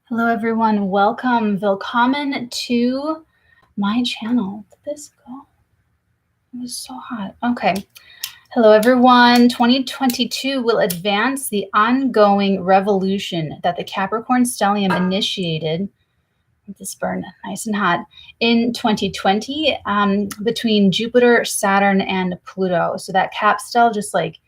Hello everyone, welcome, willkommen to my channel. Did this go? It was so hot. Okay. Hello everyone. 2022 will advance the ongoing revolution that the Capricorn stellium initiated. This burn nice and hot in 2020 between Jupiter, Saturn, and Pluto. So that cap stell just like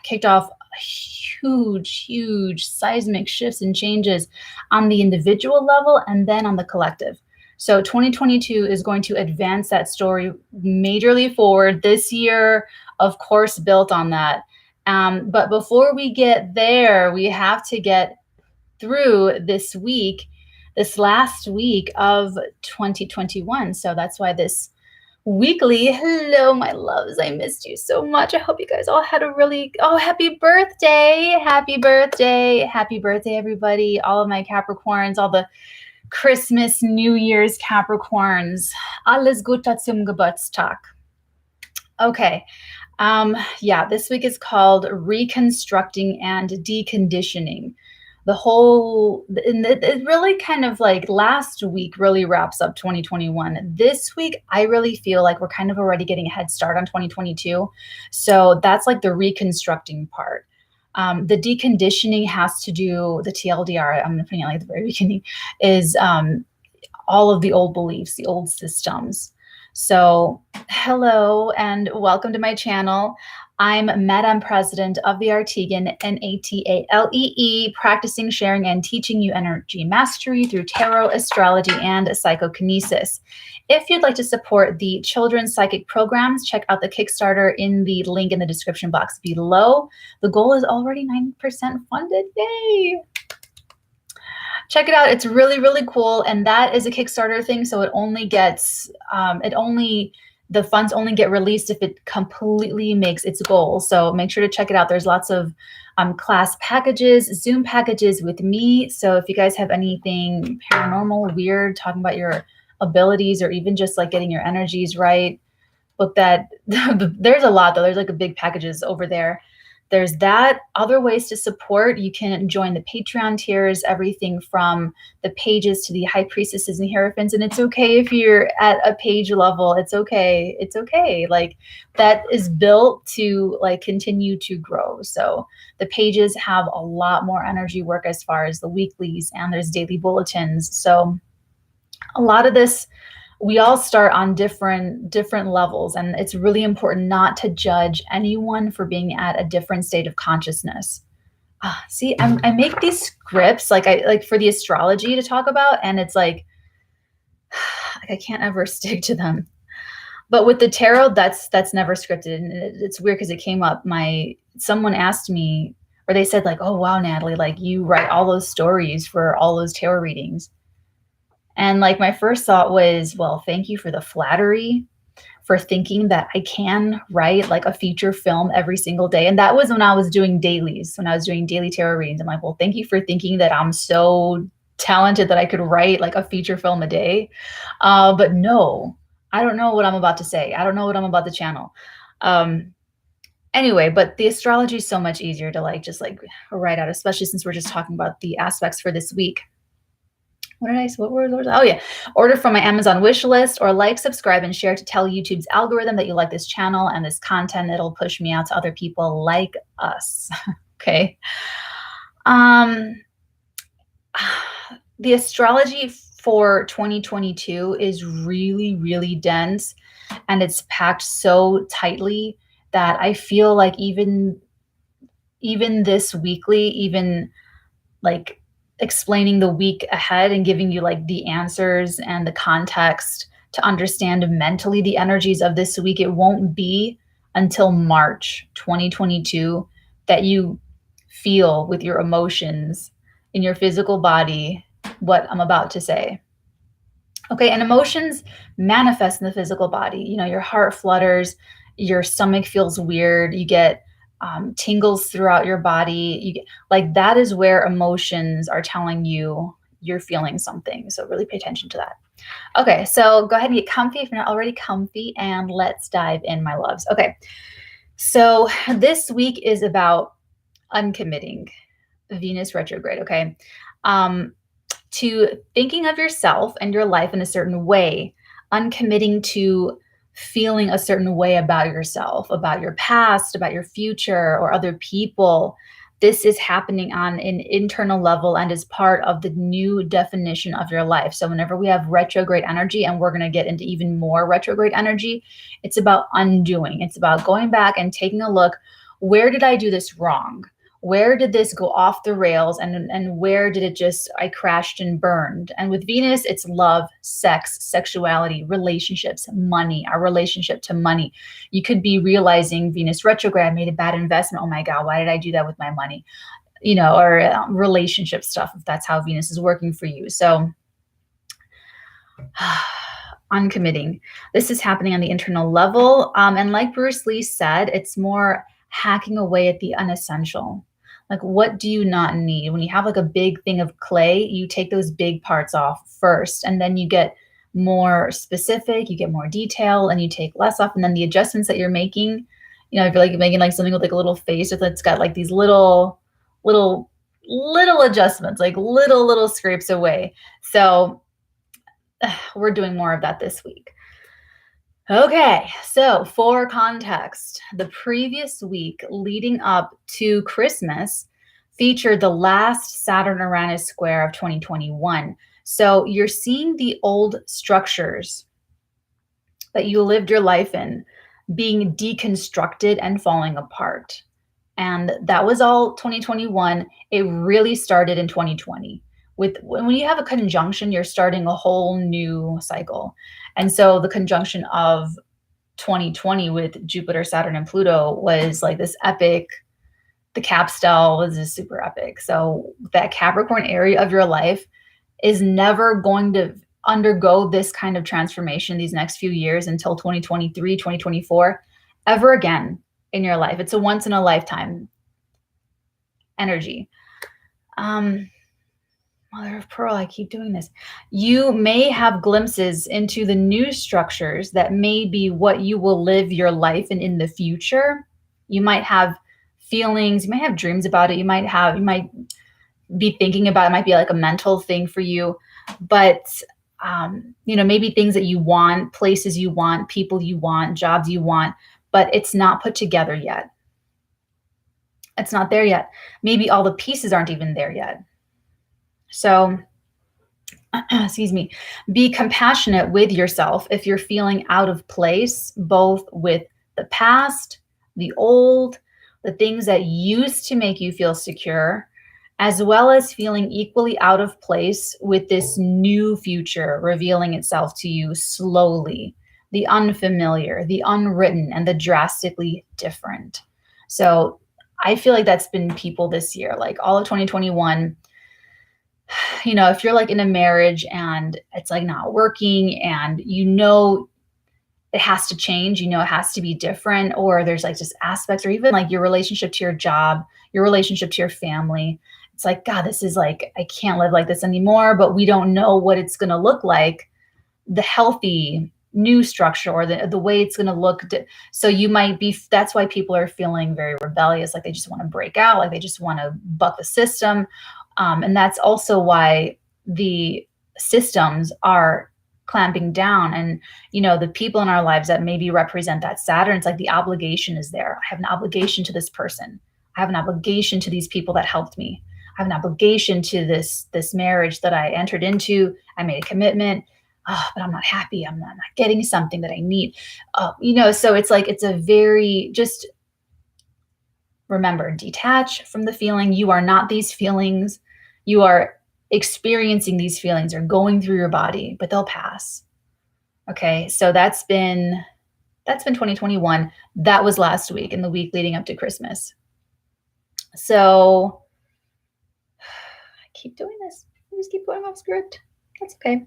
kicked off huge seismic shifts and changes on the individual level and then on the collective. So 2022 is going to advance that story majorly forward. This year, of course, built on that. But before we get there, we have to get through this week, this last week of 2021. So that's why this weekly. Hello, my loves. I missed you so much. I hope you guys all had a really, happy birthday. Happy birthday. Happy birthday, everybody. All of my Capricorns, all the Christmas, New Year's Capricorns. Alles Gute zum Geburtstag. Okay. This week is called Reconstructing and Deconditioning. It really kind of like last week really wraps up 2021. This week, I really feel like we're kind of already getting a head start on 2022. So that's like the reconstructing part. The deconditioning has to do, the TLDR, I'm putting it like at the very beginning, is all of the old beliefs, the old systems. So hello and welcome to my channel. I'm Madame President of the Artegan, N-A-T-A-L-E-E, practicing, sharing, and teaching you energy mastery through tarot, astrology, and psychokinesis. If you'd like to support the children's psychic programs, check out the Kickstarter in the link in the description box below. The goal is already 9% funded. Yay! Check it out. It's really cool. And that is a Kickstarter thing. So it only gets, the funds only get released if it completely makes its goal. So make sure to check it out. There's lots of class packages, Zoom packages with me. So if you guys have anything paranormal, weird, talking about your abilities, or even just like getting your energies right, book that. There's a lot though. There's like a big packages over there. There's that. Other ways to support, you can join the Patreon tiers, everything from the pages to the high priestesses and hierophants. And it's okay if you're at a page level. It's okay. It's okay. Like that is built to like continue to grow. So the pages have a lot more energy work as far as the weeklies, and there's daily bulletins. So a lot of this, we all start on different levels, and it's really important not to judge anyone for being at a different state of consciousness. See, I make these scripts like for the astrology to talk about, and it's like I can't ever stick to them. But with the tarot, that's never scripted, and it's weird because it came up. Someone asked me, or they said like, "Oh wow, Natalie, like you write all those stories for all those tarot readings." And like my first thought was, well, thank you for the flattery, for thinking that I can write like a feature film every single day. And that was when I was doing dailies, when I was doing daily tarot readings. I'm like, well, thank you for thinking that I'm so talented that I could write like a feature film a day. But no, I don't know what I'm about to say. I don't know what I'm about to channel. Anyway, but the astrology is so much easier to just write out, especially since we're just talking about the aspects for this week. What did I say? What were those? Oh yeah. Order from my Amazon wish list, or like, subscribe, and share to tell YouTube's algorithm that you like this channel and this content. It'll push me out to other people like us. Okay. The astrology for 2022 is really dense, and it's packed so tightly that I feel like even this weekly, even like explaining the week ahead and giving you like the answers and the context to understand mentally the energies of this week, it won't be until March 2022 that you feel with your emotions in your physical body what I'm about to say. Okay, and emotions manifest in the physical body. You know, your heart flutters, your stomach feels weird, you get tingles throughout your body. You get like that is where emotions are telling you you're feeling something. So really pay attention to that. Okay, so go ahead and get comfy if you're not already comfy, and let's dive in, my loves. Okay, so this week is about uncommitting, Venus retrograde. Okay, to thinking of yourself and your life in a certain way, uncommitting to feeling a certain way about yourself, about your past, about your future, or other people. This is happening on an internal level and is part of the new definition of your life. So whenever we have retrograde energy, and we're going to get into even more retrograde energy, it's about undoing. It's about going back and taking a look. Where did I do this wrong? Where did this go off the rails, and where did it just, I crashed and burned? And with Venus, it's love, sex, sexuality, relationships, money, our relationship to money. You could be realizing Venus retrograde made a bad investment. Oh my God, why did I do that with my money? Or relationship stuff, if that's how Venus is working for you. So uncommitting. This is happening on the internal level. And like Bruce Lee said, it's more hacking away at the unessential. Like, what do you not need? When you have like a big thing of clay, you take those big parts off first, and then you get more specific, you get more detail, and you take less off. And then the adjustments that you're making, if you're like making like something with like a little face that's got like these little adjustments, like little scrapes away. So we're doing more of that this week. Okay, so for context, the previous week leading up to Christmas featured the last Saturn-Uranus square of 2021. So you're seeing the old structures that you lived your life in being deconstructed and falling apart. And that was all 2021. It really started in 2020. When you have a conjunction, you're starting a whole new cycle. And so the conjunction of 2020 with Jupiter, Saturn, and Pluto was like this epic. The capstone was just super epic. So that Capricorn area of your life is never going to undergo this kind of transformation these next few years until 2023, 2024, ever again in your life. It's a once in a lifetime energy. Mother of pearl, I keep doing this. You may have glimpses into the new structures that may be what you will live your life in the future. You might have feelings, you might have dreams about it. You might be thinking about it. It might be like a mental thing for you, but maybe things that you want, places you want, people you want, jobs you want, but it's not put together yet. It's not there yet. Maybe all the pieces aren't even there yet. So, excuse me, be compassionate with yourself if you're feeling out of place, both with the past, the old, the things that used to make you feel secure, as well as feeling equally out of place with this new future revealing itself to you slowly, the unfamiliar, the unwritten, and the drastically different. So I feel like that's been people this year, like all of 2021. If you're like in a marriage and it's like not working, and it has to change, it has to be different, or there's like just aspects, or even like your relationship to your job, your relationship to your family. It's like, God, this is like, I can't live like this anymore, but we don't know what it's going to look like, the healthy new structure, or the way it's going to look. So that's why people are feeling very rebellious. Like they just want to break out, like they just want to buck the system. And that's also why the systems are clamping down. And, the people in our lives that maybe represent that Saturn, it's like the obligation is there. I have an obligation to this person. I have an obligation to these people that helped me. I have an obligation to this marriage that I entered into. I made a commitment, but I'm not happy. I'm not getting something that I need. So it's like, it's a very, just remember, detach from the feeling. You are not these feelings. You are experiencing these feelings or going through your body, but they'll pass. Okay, so that's been 2021. That was last week, in the week leading up to Christmas. So I keep doing this. I just keep going off script. That's okay.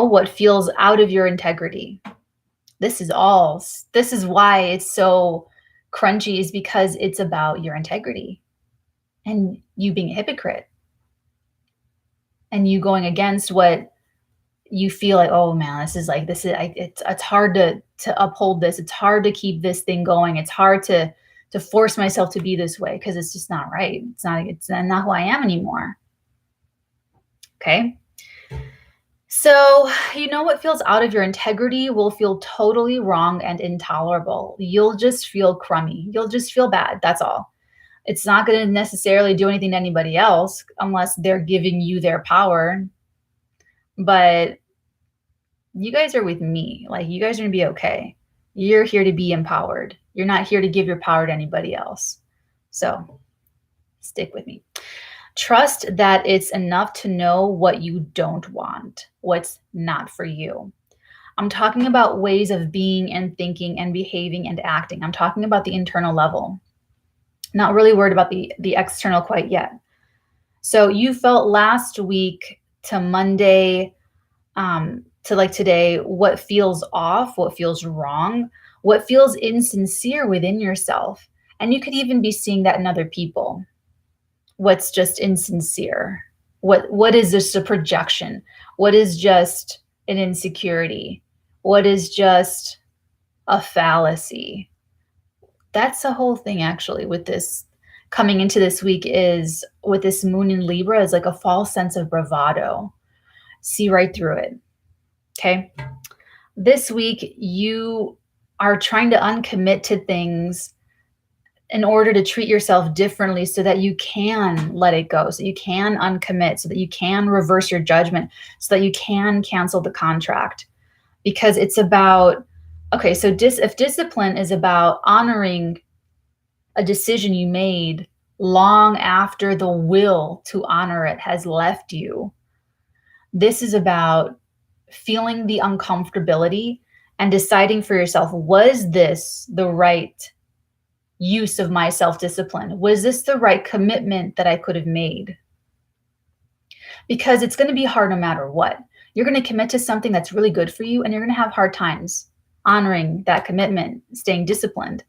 What feels out of your integrity. This is why it's so crunchy, is because it's about your integrity and you being a hypocrite and you going against what you feel like, oh man, it's hard to uphold this. It's hard to keep this thing going. It's hard to to force myself to be this way because it's just not right. It's not who I am anymore. Okay. So, what feels out of your integrity will feel totally wrong and intolerable. You'll just feel crummy. You'll just feel bad. That's all. It's not going to necessarily do anything to anybody else unless they're giving you their power. But you guys are with me. Like, you guys are going to be okay. You're here to be empowered. You're not here to give your power to anybody else. So, stick with me. Trust that it's enough to know what you don't want, what's not for you. I'm talking about ways of being and thinking and behaving and acting. I'm talking about the internal level. Not really worried about the external quite yet. So you felt last week to Monday to like today, what feels off, what feels wrong, what feels insincere within yourself. And you could even be seeing that in other people. What's just insincere? What is just a projection? What is just an insecurity? What is just a fallacy? That's the whole thing actually with this coming into this week is with this moon in Libra is like a false sense of bravado. See right through it. Okay. This week you are trying to uncommit to things in order to treat yourself differently so that you can let it go, so you can uncommit, so that you can reverse your judgment, so that you can cancel the contract. Because it's about, okay, so if discipline is about honoring a decision you made long after the will to honor it has left you, this is about feeling the uncomfortability and deciding for yourself, was this the right use of my self-discipline? Was this the right commitment that I could have made? Because it's going to be hard no matter what. You're going to commit to something that's really good for you, and you're going to have hard times honoring that commitment, staying disciplined.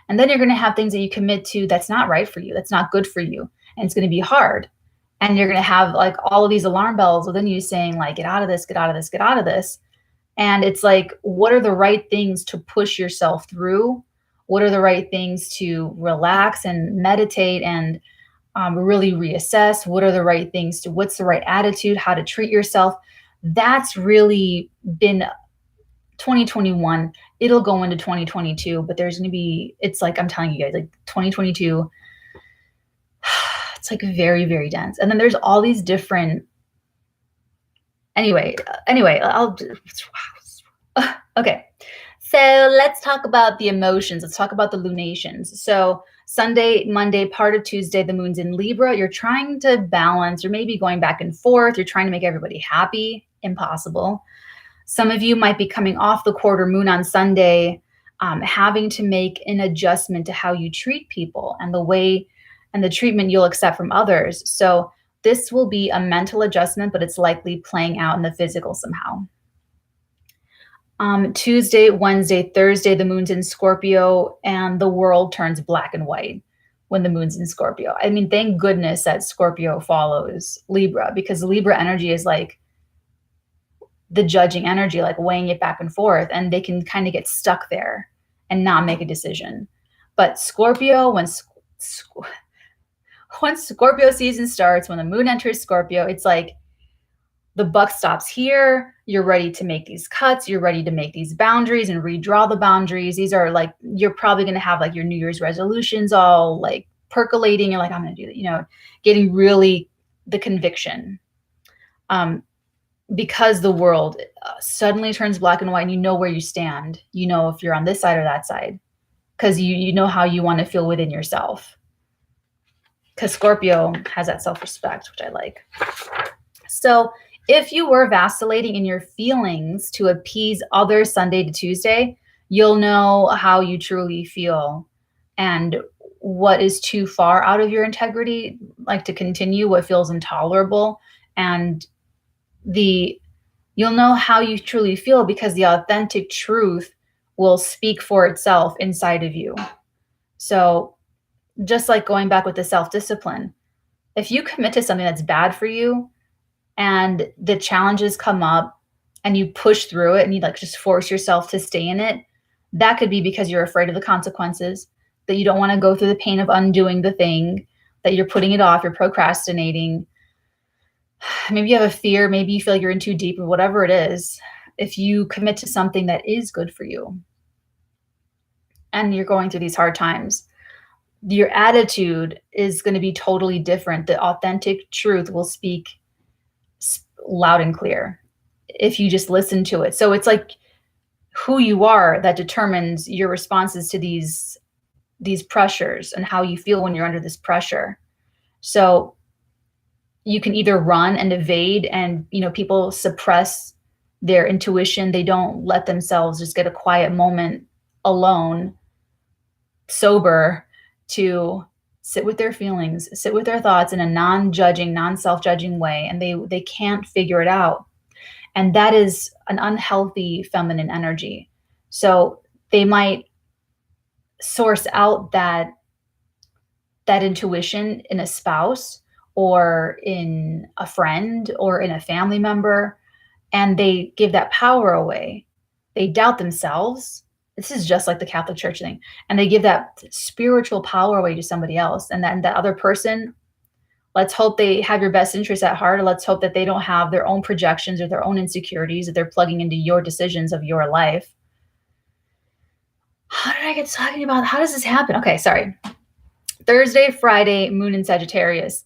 And then you're going to have things that you commit to that's not right for you, that's not good for you, and it's going to be hard. And you're going to have like all of these alarm bells within you saying like, get out of this, get out of this, get out of this. And it's like, what are the right things to push yourself through? What are the right things to relax and meditate and really reassess? What are the right things to, what's the right attitude, how to treat yourself? That's really been 2021. It'll go into 2022, but there's going to be, it's like, I'm telling you guys, like 2022, it's like very, very dense. And then there's all these different, anyway, okay. So let's talk about the emotions. Let's talk about the lunations. So Sunday, Monday, part of Tuesday, the moon's in Libra. You're trying to balance, or maybe going back and forth. You're trying to make everybody happy. Impossible. Some of you might be coming off the quarter moon on Sunday, having to make an adjustment to how you treat people and the way and the treatment you'll accept from others. So this will be a mental adjustment, but it's likely playing out in the physical somehow. Tuesday, Wednesday, Thursday, the moon's in Scorpio, and the world turns black and white when the moon's in Scorpio. I mean, thank goodness that Scorpio follows Libra, because Libra energy is like the judging energy, like weighing it back and forth, and they can kind of get stuck there and not make a decision. But Scorpio, when Scorpio season starts, when the moon enters Scorpio, it's like the buck stops here. You're ready to make these cuts. You're ready to make these boundaries and redraw the boundaries. These are like, you're probably going to have like your New Year's resolutions all like percolating. You're like, I'm going to do that, getting really the conviction. Because the world suddenly turns black and white, and you know where you stand. You know if you're on this side or that side, because you know how you want to feel within yourself. Because Scorpio has that self-respect, which I like. So if you were vacillating in your feelings to appease others Sunday to Tuesday, you'll know how you truly feel and what is too far out of your integrity, like to continue, what feels intolerable, and you'll know how you truly feel, because the authentic truth will speak for itself inside of you. So just like going back with the self-discipline, if you commit to something that's bad for you and the challenges come up and you push through it and you like just force yourself to stay in it, that could be because you're afraid of the consequences. that you don't want to go through the pain of undoing the thing, that you're putting it off, you're procrastinating. Maybe you have a fear, maybe you feel like you're in too deep, or whatever it is. If you commit to something that is good for you and you're going through these hard times, your attitude is going to be totally different. The authentic truth will speak loud and clear if you just listen to it. So it's like who you are that determines your responses to these pressures and how you feel when you're under this pressure. So you can either run and evade, and people suppress their intuition. They don't let themselves just get a quiet moment alone, sober, to sit with their feelings, sit with their thoughts in a non-judging, non-self-judging way, and they can't figure it out. And that is an unhealthy feminine energy. So they might source out that intuition in a spouse or in a friend or in a family member, and they give that power away. They doubt themselves. This is just like the Catholic Church thing. And they give that spiritual power away to somebody else. And then that other person, let's hope they have your best interests at heart. Or let's hope that they don't have their own projections or their own insecurities that they're plugging into your decisions of your life. How did I get talking about? How does this happen? Okay, sorry. Thursday, Friday, moon in Sagittarius.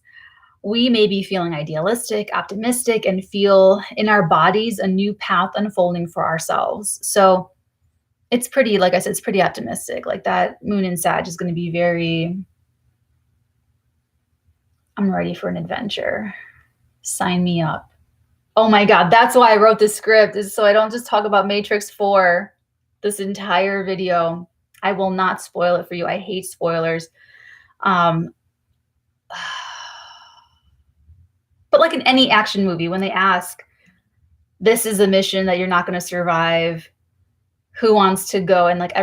We may be feeling idealistic, optimistic, and feel in our bodies a new path unfolding for ourselves. So it's pretty, like I said, it's pretty optimistic. Like that moon in Sag is going to be very, I'm ready for an adventure. Sign me up. Oh my God, that's why I wrote this script, is so I don't just talk about Matrix 4 this entire video. I will not spoil it for you. I hate spoilers. But like in any action movie, when they ask, this is a mission that you're not going to survive, who wants to go? And like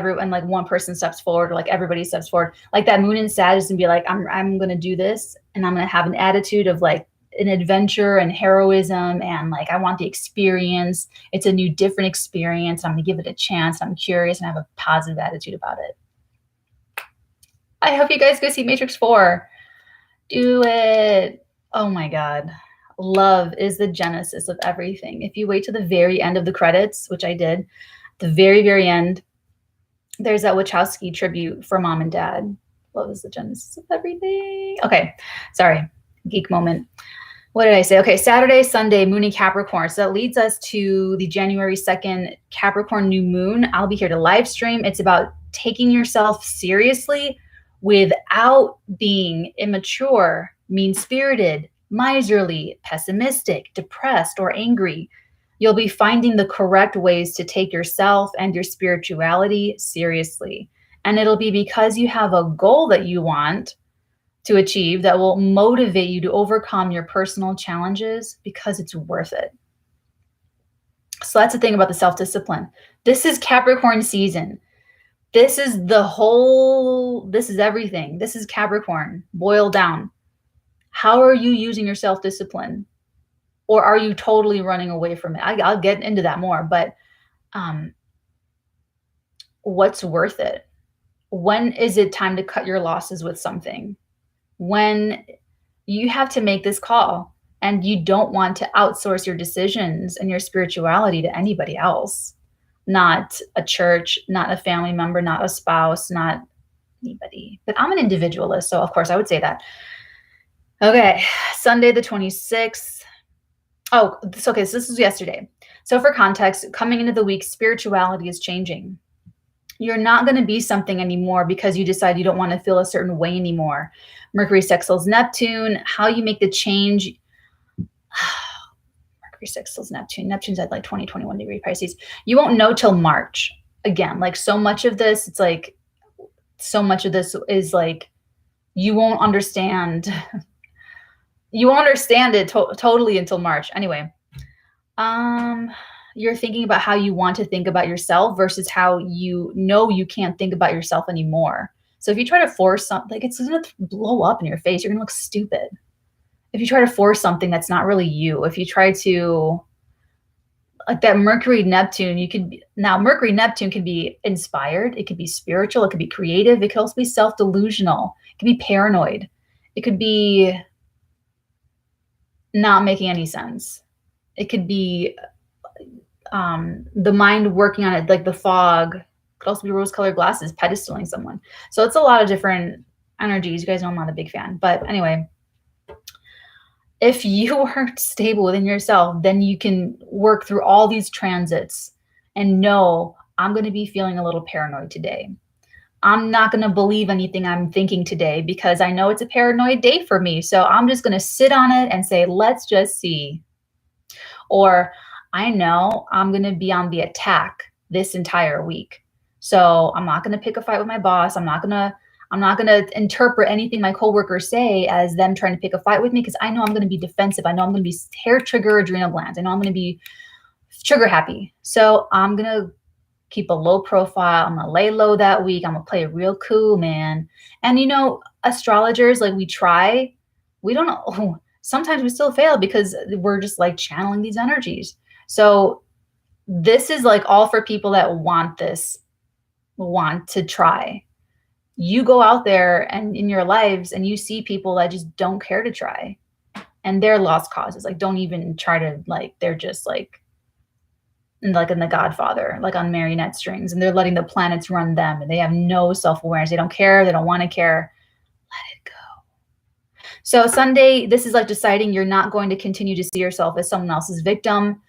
one person steps forward, or like everybody steps forward. Like that moon in Sag is gonna be like, I'm going to do this, and I'm going to have an attitude of like an adventure and heroism, and like I want the experience. It's a new, different experience. I'm going to give it a chance. I'm curious and I have a positive attitude about it. I hope you guys go see Matrix 4. Do it. Oh my God. Love is the genesis of everything. If you wait to the very end of the credits, which I did, the very, very end, there's that Wachowski tribute for mom and dad. Love is the genesis of everything. Okay, sorry, geek moment. What did I say? Okay, Saturday, Sunday, moon in Capricorn. So that leads us to the January 2nd Capricorn new moon. I'll be here to live stream. It's about taking yourself seriously without being immature, mean-spirited, miserly, pessimistic, depressed, or angry. You'll be finding the correct ways to take yourself and your spirituality seriously. And it'll be because you have a goal that you want to achieve that will motivate you to overcome your personal challenges, because it's worth it. So that's the thing about the self-discipline. This is Capricorn season. This is everything. This is Capricorn boiled down. How are you using your self-discipline? Or are you totally running away from it? I'll get into that more, but what's worth it? When is it time to cut your losses with something? When you have to make this call and you don't want to outsource your decisions and your spirituality to anybody else, not a church, not a family member, not a spouse, not anybody. But I'm an individualist, so of course I would say that. Okay, Sunday the 26th. Oh, okay, so this was yesterday. So for context, coming into the week, spirituality is changing. You're not going to be something anymore because you decide you don't want to feel a certain way anymore. Mercury sextiles Neptune, how you make the change. Mercury sextiles Neptune. Neptune's at like 20, 21 degree Pisces. You won't know till March. Again, like so much of this, it's like, so much of this is like, you won't understand. You won't understand it totally until March. Anyway, you're thinking about how you want to think about yourself versus how you know you can't think about yourself anymore. So if you try to force something, like it's going to blow up in your face. You're going to look stupid. If you try to force something that's not really you, if you try to like that Mercury Neptune, Mercury Neptune can be inspired, it could be spiritual, it could be creative, it could also be self-delusional, it could be paranoid, it could be not making any sense. It could be the mind working on it, like the fog. It could also be rose-colored glasses, pedestaling someone. So it's a lot of different energies. You guys know I'm not a big fan, but anyway, if you are stable within yourself, then you can work through all these transits and know, I'm going to be feeling a little paranoid today. I'm not going to believe anything I'm thinking today because I know it's a paranoid day for me. So I'm just going to sit on it and say, let's just see. Or I know I'm going to be on the attack this entire week. So I'm not going to pick a fight with my boss. I'm not going to interpret anything my coworkers say as them trying to pick a fight with me, because I know I'm going to be defensive. I know I'm going to be hair trigger adrenal glands. I know I'm going to be trigger happy. So I'm going to keep a low profile. I'm going to lay low that week. I'm going to play it real cool, man. And you know, astrologers, like we don't know. Sometimes we still fail because we're just like channeling these energies. So this is like all for people that want to try. You go out there and in your lives and you see people that just don't care to try, and they're lost causes. Like, don't even try to, like, they're just like in The Godfather, like on marionette strings, and they're letting the planets run them, and they have no self-awareness. They don't care. They don't want to care. Let it go. So Sunday, this is like deciding you're not going to continue to see yourself as someone else's victim.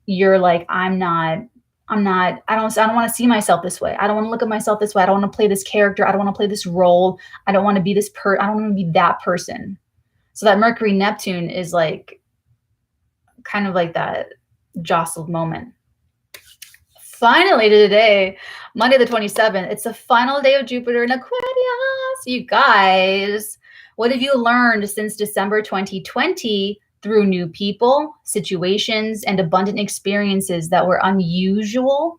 You're like, I don't want to see myself this way. I don't want to look at myself this way. I don't want to play this character. I don't want to play this role. I don't want to be I don't want to be that person. So that Mercury Neptune is like kind of like that jostled moment. Finally today, Monday the 27th, it's the final day of Jupiter in Aquarius. You guys, what have you learned since December 2020 through new people, situations, and abundant experiences that were unusual,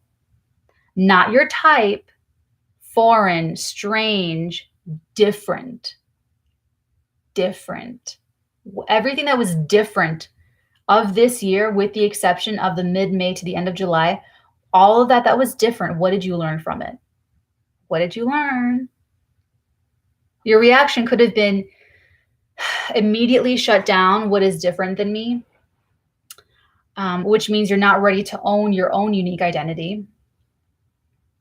not your type, foreign, strange, different? Everything that was different of this year, with the exception of the mid-May to the end of July, all of that was different. What did you learn from it? What did you learn? Your reaction could have been immediately shut down. What is different than me? Which means you're not ready to own your own unique identity.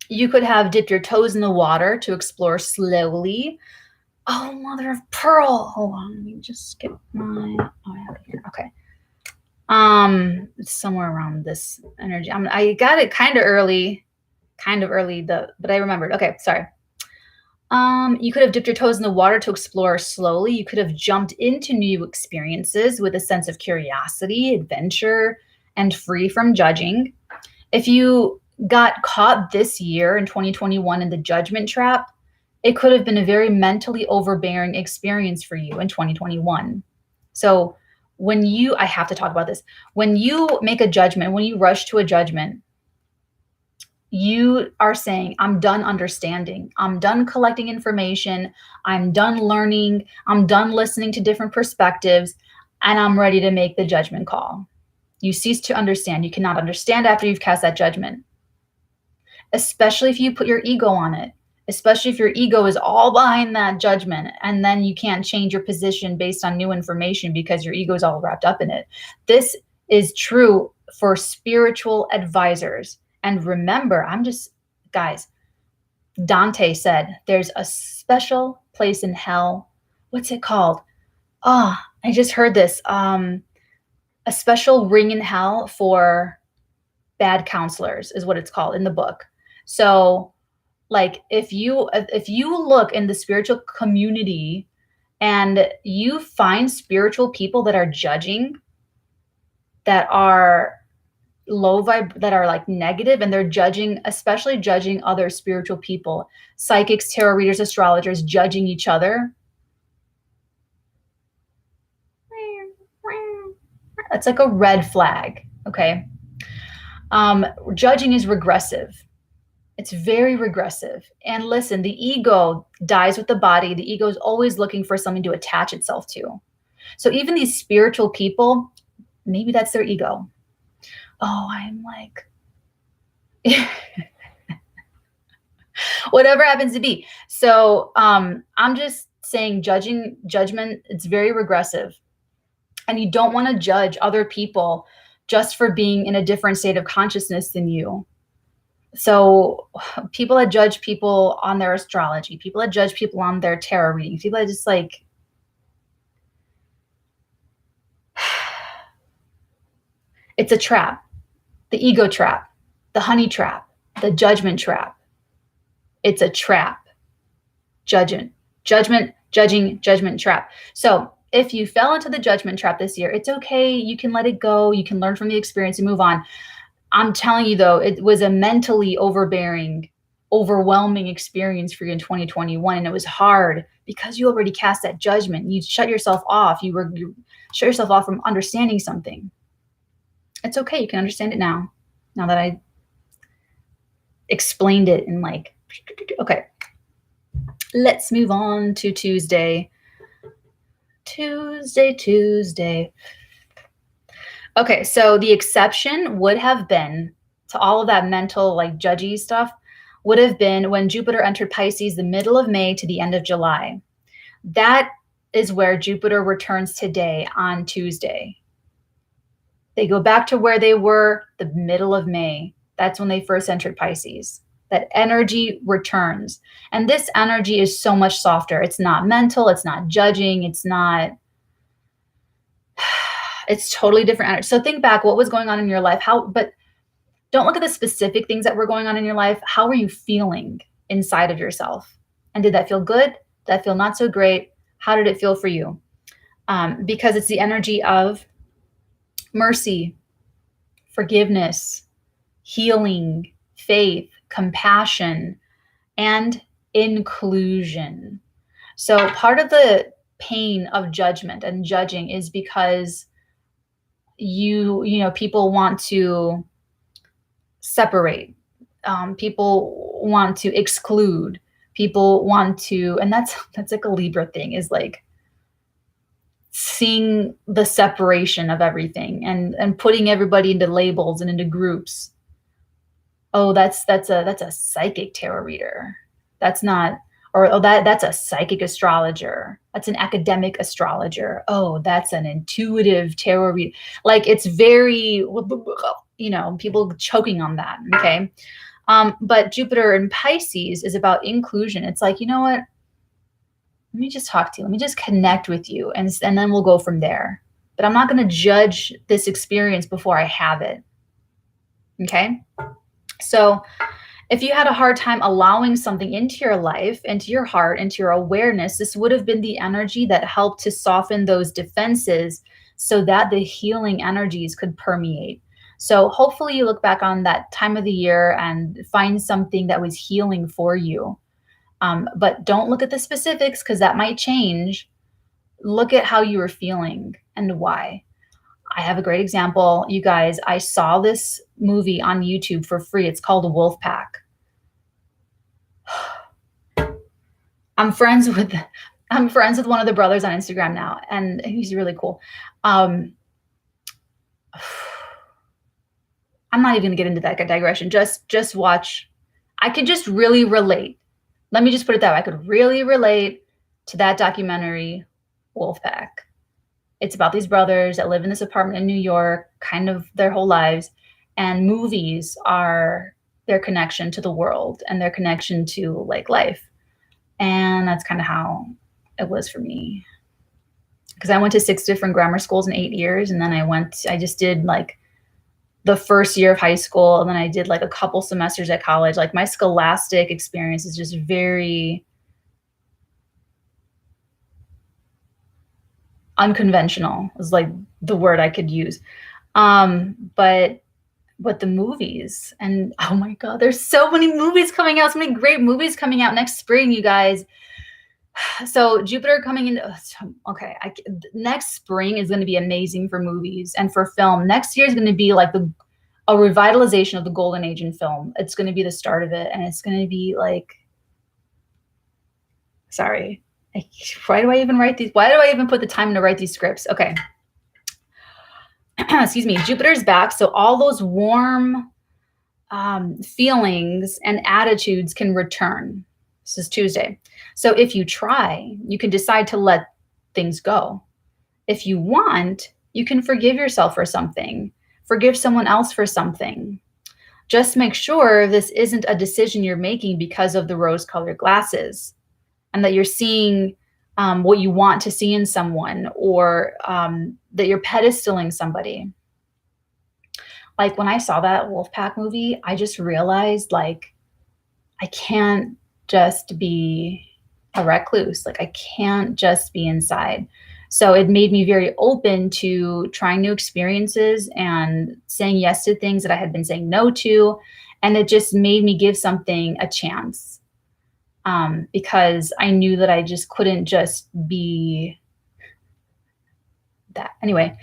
You could have dipped your toes in the water to explore slowly. Oh, mother of pearl. Hold on, let me just get okay. It's somewhere around this energy. I got it kind of early, but I remembered. Okay, sorry. You could have dipped your toes in the water to explore slowly. You could have jumped into new experiences with a sense of curiosity, adventure, and free from judging. If you got caught this year in 2021 in the judgment trap, it could have been a very mentally overbearing experience for you in 2021. So I have to talk about this. When you make a judgment, when you rush to a judgment, you are saying, I'm done understanding. I'm done collecting information. I'm done learning. I'm done listening to different perspectives, and I'm ready to make the judgment call. You cease to understand. You cannot understand after you've cast that judgment, especially if you put your ego on it, especially if your ego is all behind that judgment, and then you can't change your position based on new information because your ego is all wrapped up in it. This is true for spiritual advisors. And remember, guys, Dante said there's a special place in hell. What's it called? Oh, I just heard this. A special ring in hell for bad counselors is what it's called in the book. So like if you look in the spiritual community and you find spiritual people that are judging, that are low vibe, that are like negative, and they're judging, especially judging other spiritual people, psychics, tarot readers, astrologers, judging each other. That's like a red flag. Okay. Judging is regressive. It's very regressive. And listen, the ego dies with the body. The ego is always looking for something to attach itself to. So even these spiritual people, maybe that's their ego. oh, I'm like, whatever happens to be. So I'm just saying judgment, it's very regressive. And you don't want to judge other people just for being in a different state of consciousness than you. So people that judge people on their astrology, people that judge people on their tarot readings, people that just like, it's a trap. The ego trap, the honey trap, the judgment trap. It's a trap. Judgment, judgment trap. So if you fell into the judgment trap this year, it's okay. You can let it go. You can learn from the experience and move on. I'm telling you though, it was a mentally overbearing, overwhelming experience for you in 2021. And it was hard because you already cast that judgment. You shut yourself off. You shut yourself off from understanding something. It's okay. You can understand it now. Now that I explained it in like, okay. Let's move on to Tuesday. Tuesday. Okay, so the exception would have been to all of that mental, like judgy stuff, would have been when Jupiter entered Pisces the middle of May to the end of July. That is where Jupiter returns today on Tuesday. They go back to where they were the middle of May. That's when they first entered Pisces. That energy returns. And this energy is so much softer. It's not mental. It's not judging. It's totally different energy. So think back, what was going on in your life? But don't look at the specific things that were going on in your life. How were you feeling inside of yourself? And did that feel good? Did that feel not so great? How did it feel for you? Because it's the energy of mercy, forgiveness, healing, faith, compassion, and inclusion. So part of the pain of judgment and judging is because people want to separate. People want to exclude. People want to, and that's like a Libra thing, is like seeing the separation of everything and putting everybody into labels and into groups. Oh, that's a psychic tarot reader. That's not, or oh, that's a psychic astrologer. That's an academic astrologer. Oh, that's an intuitive tarot reader. Like it's very, people choking on that. Okay. But Jupiter in Pisces is about inclusion. It's like, you know what? Let me just talk to you. Let me just connect with you. And then we'll go from there. But I'm not going to judge this experience before I have it. Okay. So if you had a hard time allowing something into your life, into your heart, into your awareness, this would have been the energy that helped to soften those defenses so that the healing energies could permeate. So hopefully you look back on that time of the year and find something that was healing for you. But don't look at the specifics because that might change. Look at how you were feeling and why. I have a great example. You guys, I saw this movie on YouTube for free. It's called Wolfpack. I'm friends with one of the brothers on Instagram now, and he's really cool. I'm not even gonna get into that digression. Just watch. I could just really relate. Let me just put it that way. I could really relate to that documentary, Wolfpack. It's about these brothers that live in this apartment in New York, kind of their whole lives. And movies are their connection to the world and their connection to like life. And that's kind of how it was for me. Because I went to 6 different grammar schools in 8 years. And then I just did like the first year of high school. And then I did like a couple semesters at college. Like my scholastic experience is just very unconventional is like the word I could use. But the movies, and oh my God, there's so many movies coming out, so many great movies coming out next spring, you guys. So Jupiter coming in, okay, next spring is going to be amazing for movies and for film. Next year is going to be like a revitalization of the golden age in film. It's going to be the start of it, and it's going to be like, sorry, why do I even write these? Why do I even put the time to write these scripts? Okay. excuse me, Jupiter's back. So all those warm feelings and attitudes can return. This is Tuesday. So if you try, you can decide to let things go. If you want, you can forgive yourself for something, forgive someone else for something. Just make sure this isn't a decision you're making because of the rose-colored glasses, and that you're seeing what you want to see in someone, or that you're pedestaling somebody. Like when I saw that Wolfpack movie, I just realized, like, I can't just be a recluse. Like, I can't just be inside. So it made me very open to trying new experiences and saying yes to things that I had been saying no to. And it just made me give something a chance, because I knew that I just couldn't just be that. Anyway,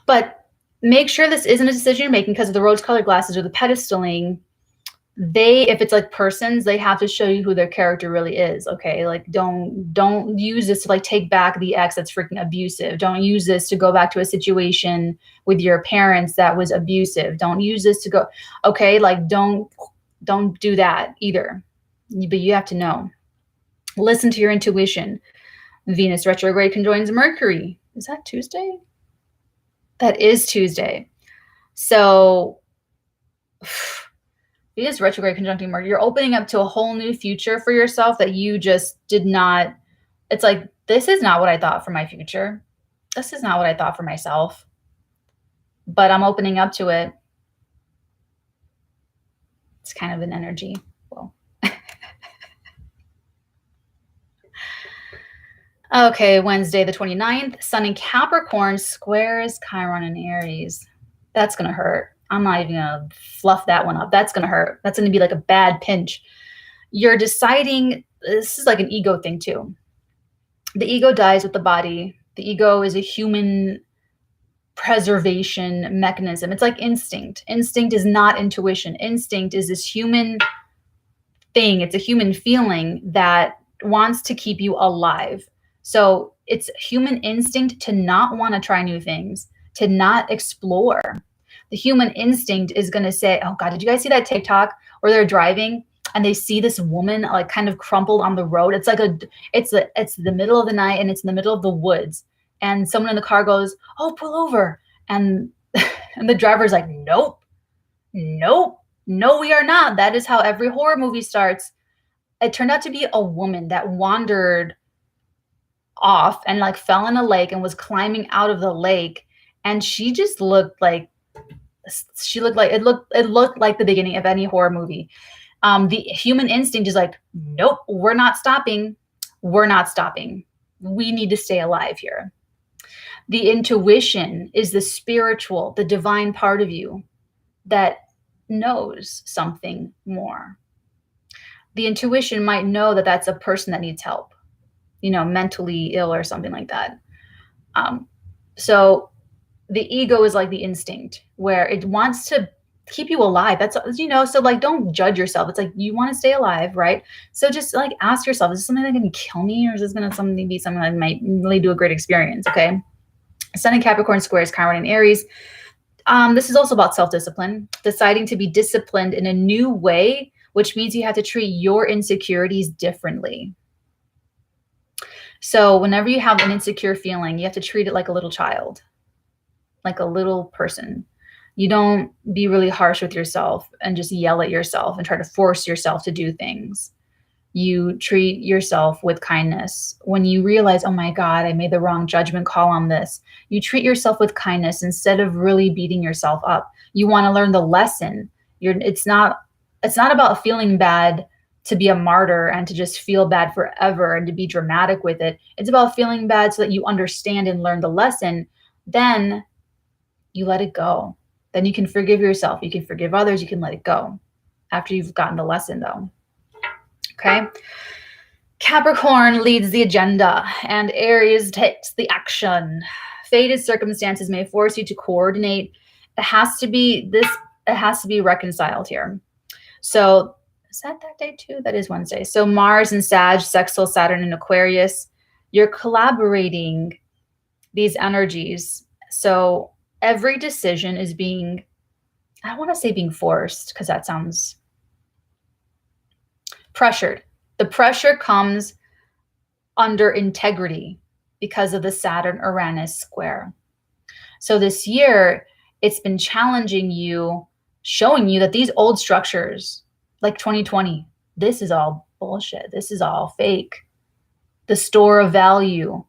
but make sure this isn't a decision you're making because of the rose-colored glasses or the pedestaling. If it's like persons, they have to show you who their character really is. Okay, like don't use this to like take back the ex that's freaking abusive. Don't use this to go back to a situation with your parents that was abusive. Don't use this to go, okay, like don't do that either. But you have to know. Listen to your intuition. Venus retrograde conjoins Mercury. Is that Tuesday? That is Tuesday. So Venus retrograde conjuncting Mercury, you're opening up to a whole new future for yourself that you just did not. It's like, this is not what I thought for my future. This is not what I thought for myself. But I'm opening up to it. It's kind of an energy. Well. Okay, Wednesday the 29th, Sun in Capricorn squares Chiron in Aries. That's going to hurt. I'm not even going to fluff that one up. That's going to hurt. That's going to be like a bad pinch. You're deciding, this is like an ego thing too. The ego dies with the body. The ego is a human preservation mechanism. It's like instinct. Instinct is not intuition. Instinct is this human thing. It's a human feeling that wants to keep you alive. So it's human instinct to not want to try new things, to not explore. The human instinct is going to say, oh God, did you guys see that TikTok where they're driving and they see this woman like kind of crumpled on the road? It's like it's the middle of the night and it's in the middle of the woods. And someone in the car goes, oh, pull over. And, and the driver's like, nope, no, we are not. That is how every horror movie starts. It turned out to be a woman that wandered off and like fell in a lake and was climbing out of the lake. And she just looked like, it looked like the beginning of any horror movie. The human instinct is like, nope, we're not stopping. We're not stopping. We need to stay alive here. The intuition is the spiritual, the divine part of you that knows something more. The intuition might know that that's a person that needs help, mentally ill or something like that. So the ego is like the instinct where it wants to keep you alive. That's, so like, don't judge yourself. It's like, you want to stay alive, right? So just like ask yourself, is this something that's going to kill me, or is this going to be something that might really do a great experience? Okay. Sun in Capricorn squares Chiron in Aries. This is also about self-discipline, deciding to be disciplined in a new way, which means you have to treat your insecurities differently. So whenever you have an insecure feeling, you have to treat it like a little child, like a little person. You don't be really harsh with yourself and just yell at yourself and try to force yourself to do things. You treat yourself with kindness. When you realize, oh my God, I made the wrong judgment call on this, you treat yourself with kindness instead of really beating yourself up. You want to learn the lesson. It's not about feeling bad to be a martyr and to just feel bad forever and to be dramatic with it. It's about feeling bad so that you understand and learn the lesson. Then you let it go. Then you can forgive yourself. You can forgive others. You can let it go after you've gotten the lesson, though. Okay. Capricorn leads the agenda and Aries takes the action. Fated circumstances may force you to coordinate. It has to be reconciled here. So is that day too? That is Wednesday. So Mars and Sag, sextile Saturn and Aquarius, you're collaborating. these energies. So every decision is being, I don't want to say being forced because that sounds pressured. The pressure comes under integrity because of the Saturn-Uranus square. So this year, it's been challenging you, showing you that these old structures, like 2020, this is all bullshit. This is all fake. The store of value,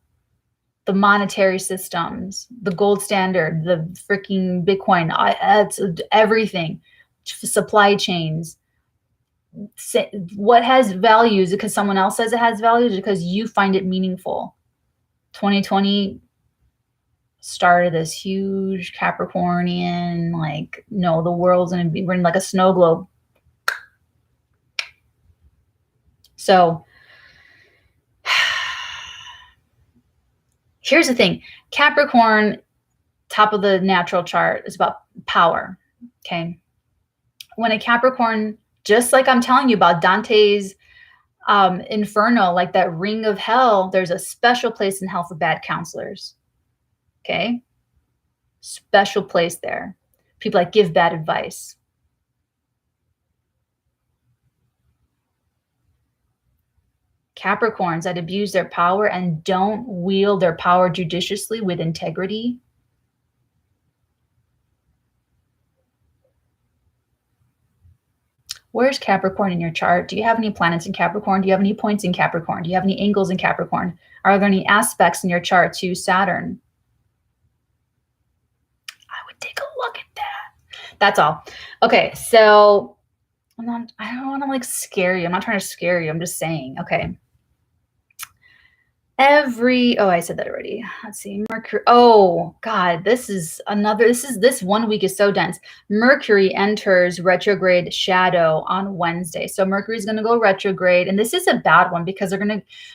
the monetary systems, the gold standard, the freaking Bitcoin, it's everything, supply chains. What has value? Is it because someone else says it has value? Is it because you find it meaningful? 2020 started this huge Capricornian, like, no, the world's gonna be, we're in like a snow globe. So here's the thing. Capricorn, top of the natural chart, is about power. Okay. When a Capricorn, just like I'm telling you about Dante's Inferno, like that ring of hell, there's a special place in hell for bad counselors. Okay. Special place there. People that give bad advice. Capricorns that abuse their power and don't wield their power judiciously with integrity. Where's Capricorn in your chart? Do you have any planets in Capricorn? Do you have any points in Capricorn? Do you have any angles in Capricorn? Are there any aspects in your chart to Saturn? I would take a look at that. That's all. Okay, so I don't want to like scare you. I'm not trying to scare you. I'm just saying, okay. I said that already. Let's see. Mercury. Oh God, this 1 week is so dense. Mercury enters retrograde shadow on Wednesday. So Mercury is going to go retrograde. And this is a bad one because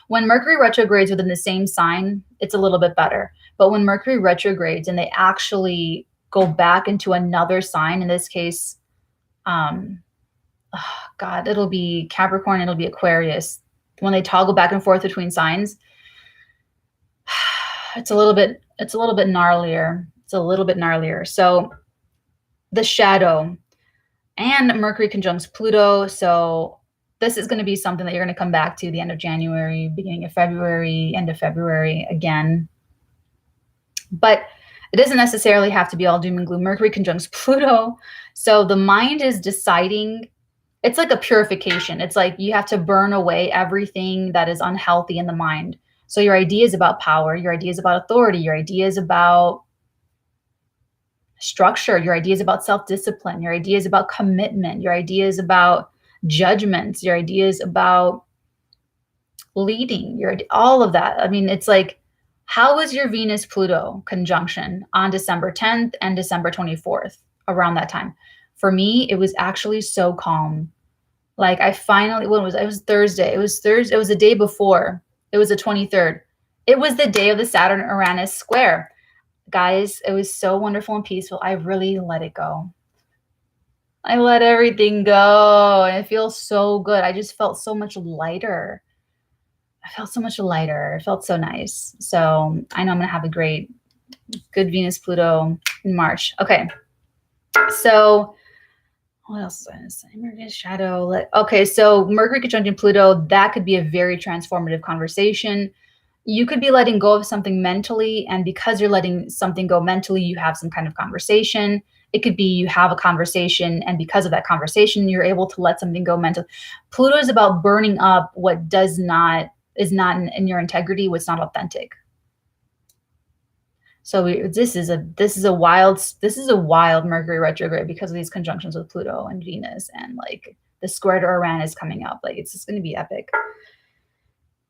when Mercury retrogrades within the same sign, it's a little bit better. But when Mercury retrogrades and they actually go back into another sign, in this case, God, it'll be Capricorn, it'll be Aquarius. When they toggle back and forth between signs, it's a little bit gnarlier. It's a little bit gnarlier. So the shadow and Mercury conjuncts Pluto. So this is going to be something that you're going to come back to the end of January, beginning of February, end of February again. But it doesn't necessarily have to be all doom and gloom. Mercury conjuncts Pluto. So the mind is deciding. It's like a purification. It's like you have to burn away everything that is unhealthy in the mind. So your ideas about power, your ideas about authority, your ideas about structure, your ideas about self-discipline, your ideas about commitment, your ideas about judgments, your ideas about leading, all of that. I mean, it's like, how was your Venus-Pluto conjunction on December 10th and December 24th around that time? For me, it was actually so calm. Like I finally, it was Thursday. It was the day before. It was the 23rd. It was the day of the Saturn-Uranus square. Guys, it was so wonderful and peaceful. I really let it go. I let everything go. And it feels so good. I just felt so much lighter. I felt so much lighter. It felt so nice. So I know I'm going to have a good Venus-Pluto in March. Okay. So what else is I going to say? Mercury shadow. Okay, so Mercury conjunction Pluto, that could be a very transformative conversation. You could be letting go of something mentally, and because you're letting something go mentally, you have some kind of conversation. It could be you have a conversation, and because of that conversation, you're able to let something go mentally. Pluto is about burning up what is not in your integrity, what's not authentic. So this is a wild Mercury retrograde because of these conjunctions with Pluto and Venus, and like the square to Uranus coming up. Like it's just going to be epic.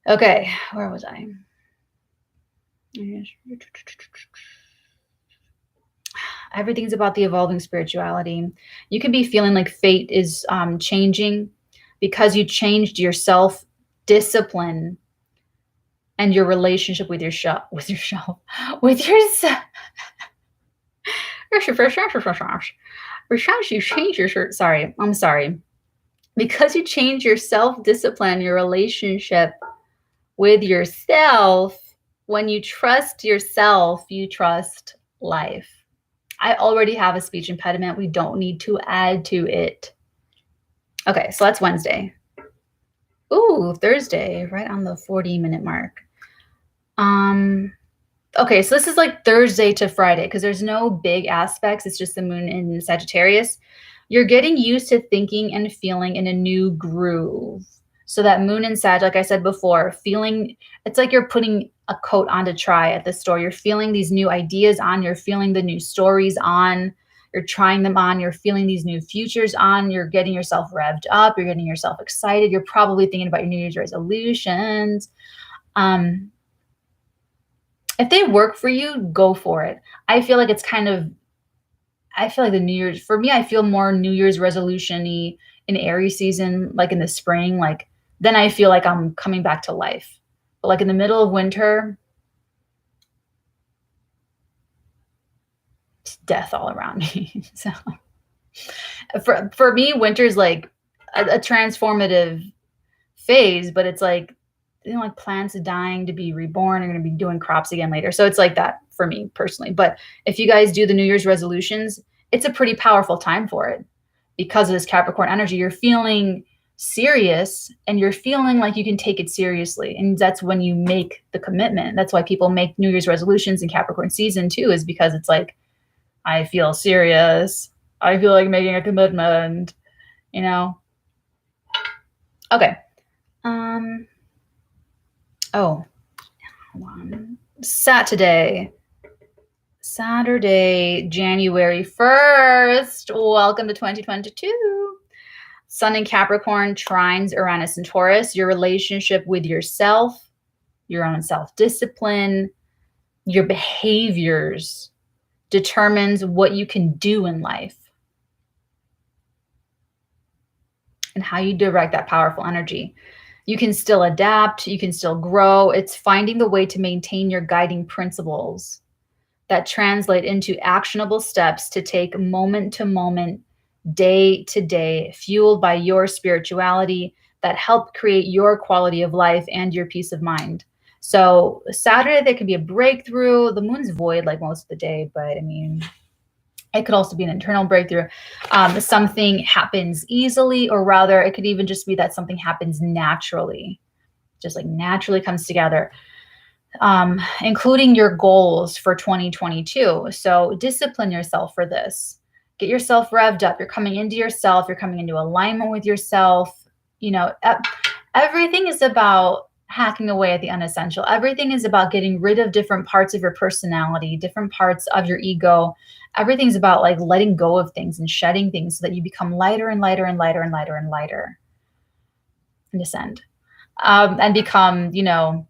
Okay, where was I? Everything's about the evolving spirituality. You could be feeling like fate is changing because you changed your self-discipline and your relationship with yourself. Sorry, I'm sorry. Because you change your self-discipline, your relationship with yourself, When you trust yourself, you trust life. I already have a speech impediment. We don't need to add to it. Okay, so that's Wednesday. Ooh, Thursday, right on the 40-minute mark. Okay, so this is like Thursday to Friday because there's no big aspects. It's just the moon in Sagittarius. You're getting used to thinking and feeling in a new groove. So that moon in Sag, like I said before, feeling, it's like you're putting a coat on to try at the store. You're feeling these new ideas on, you're feeling the new stories on, you're trying them on, you're feeling these new futures on, you're getting yourself revved up, you're getting yourself excited. You're probably thinking about your New Year's resolutions. If they work for you, go for it. I feel like it's kind of, I feel like the New Year's, for me, I feel more New Year's resolution-y in Aries season, like in the spring, like then I feel like I'm coming back to life. But like in the middle of winter, it's death all around me. So for me, winter's like a transformative phase, but it's like, you know, like plants dying to be reborn are going to be doing crops again later. So it's like that for me personally. But if you guys do the New Year's resolutions, it's a pretty powerful time for it because of this Capricorn energy. You're feeling serious and you're feeling like you can take it seriously. And that's when you make the commitment. That's why people make New Year's resolutions in Capricorn season too, is because it's like, I feel serious. I feel like making a commitment, you know? Okay. Oh, hold on. Saturday, January 1st. Welcome to 2022. Sun in Capricorn trines Uranus and Taurus. Your relationship with yourself, your own self-discipline, your behaviors determines what you can do in life and how you direct that powerful energy. You can still adapt, you can still grow. It's finding the way to maintain your guiding principles that translate into actionable steps to take moment to moment, day to day, fueled by your spirituality that help create your quality of life and your peace of mind. So Saturday, there could be a breakthrough. The moon's void like most of the day, but I mean, it could also be an internal breakthrough. Something happens easily, or rather, it could even just be that something happens naturally, just like naturally comes together, including your goals for 2022. So discipline yourself for this. Get yourself revved up. You're coming into yourself. You're coming into alignment with yourself. You know, everything is about hacking away at the unessential. Everything is about getting rid of different parts of your personality, different parts of your ego. Everything's about like letting go of things and shedding things so that you become lighter and lighter and lighter and lighter and lighter and descend, and become, you know,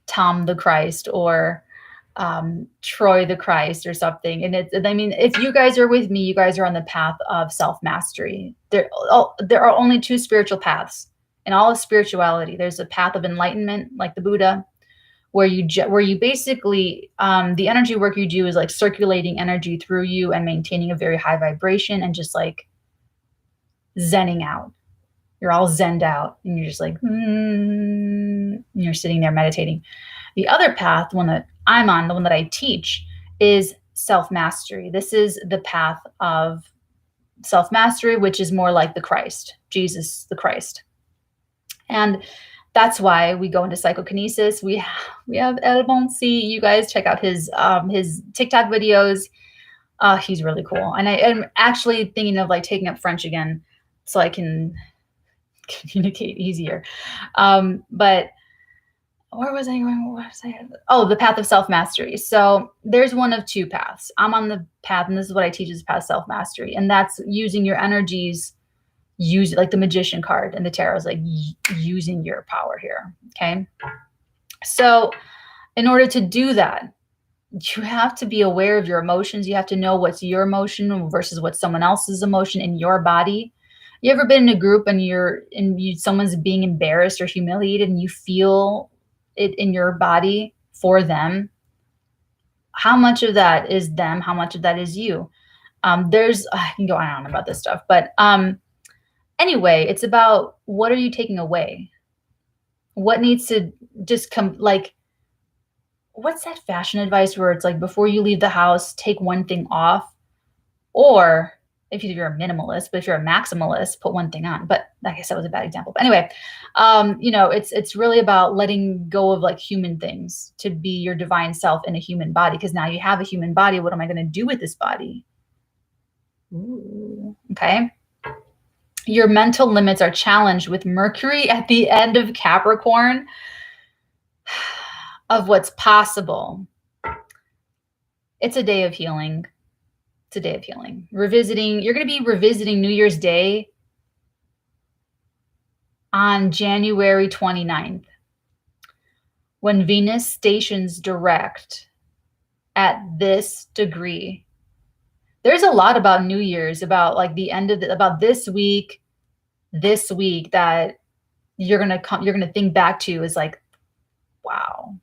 Tom the Christ or Troy the Christ or something. And it's, I mean, if you guys are with me, you guys are on the path of self-mastery. There are only two spiritual paths in all of spirituality. There's a path of enlightenment, like the Buddha, where you basically, the energy work you do is like circulating energy through you and maintaining a very high vibration and just like zenning out. You're all zenned out and you're just like, and you're sitting there meditating. The other path, the one that I'm on, the one that I teach, is self-mastery. This is the path of self-mastery, which is more like the Christ, Jesus, the Christ. And that's why we go into psychokinesis. We have Elbonsi. You guys check out his TikTok videos. He's really cool. And I am actually thinking of like taking up French again so I can communicate easier. But where was I going? What was I? Oh, the path of self-mastery. So there's one of two paths. I'm on the path, and this is what I teach, is the path of self-mastery. And that's using your energies, use like the magician card and the tarot is like using your power here. Okay. So in order to do that, you have to be aware of your emotions. You have to know what's your emotion versus what's someone else's emotion in your body. You ever been in a group and someone's being embarrassed or humiliated and you feel it in your body for them? How much of that is them? How much of that is you? I can go on about this stuff, but anyway, it's about what are you taking away? What needs to just come, like, what's that fashion advice where it's like before you leave the house, take one thing off, or if you're a minimalist, but if you're a maximalist, put one thing on. But I guess that was a bad example. But anyway, it's really about letting go of like human things to be your divine self in a human body. Because now you have a human body. What am I going to do with this body? Ooh, okay. Your mental limits are challenged with Mercury at the end of Capricorn of what's possible. It's a day of healing. It's a day of healing. Revisiting, you're going to be revisiting New Year's Day on January 29th when Venus stations direct at this degree. There's a lot about New Year's, about like the end of about this week that you're going to think back to is like, wow.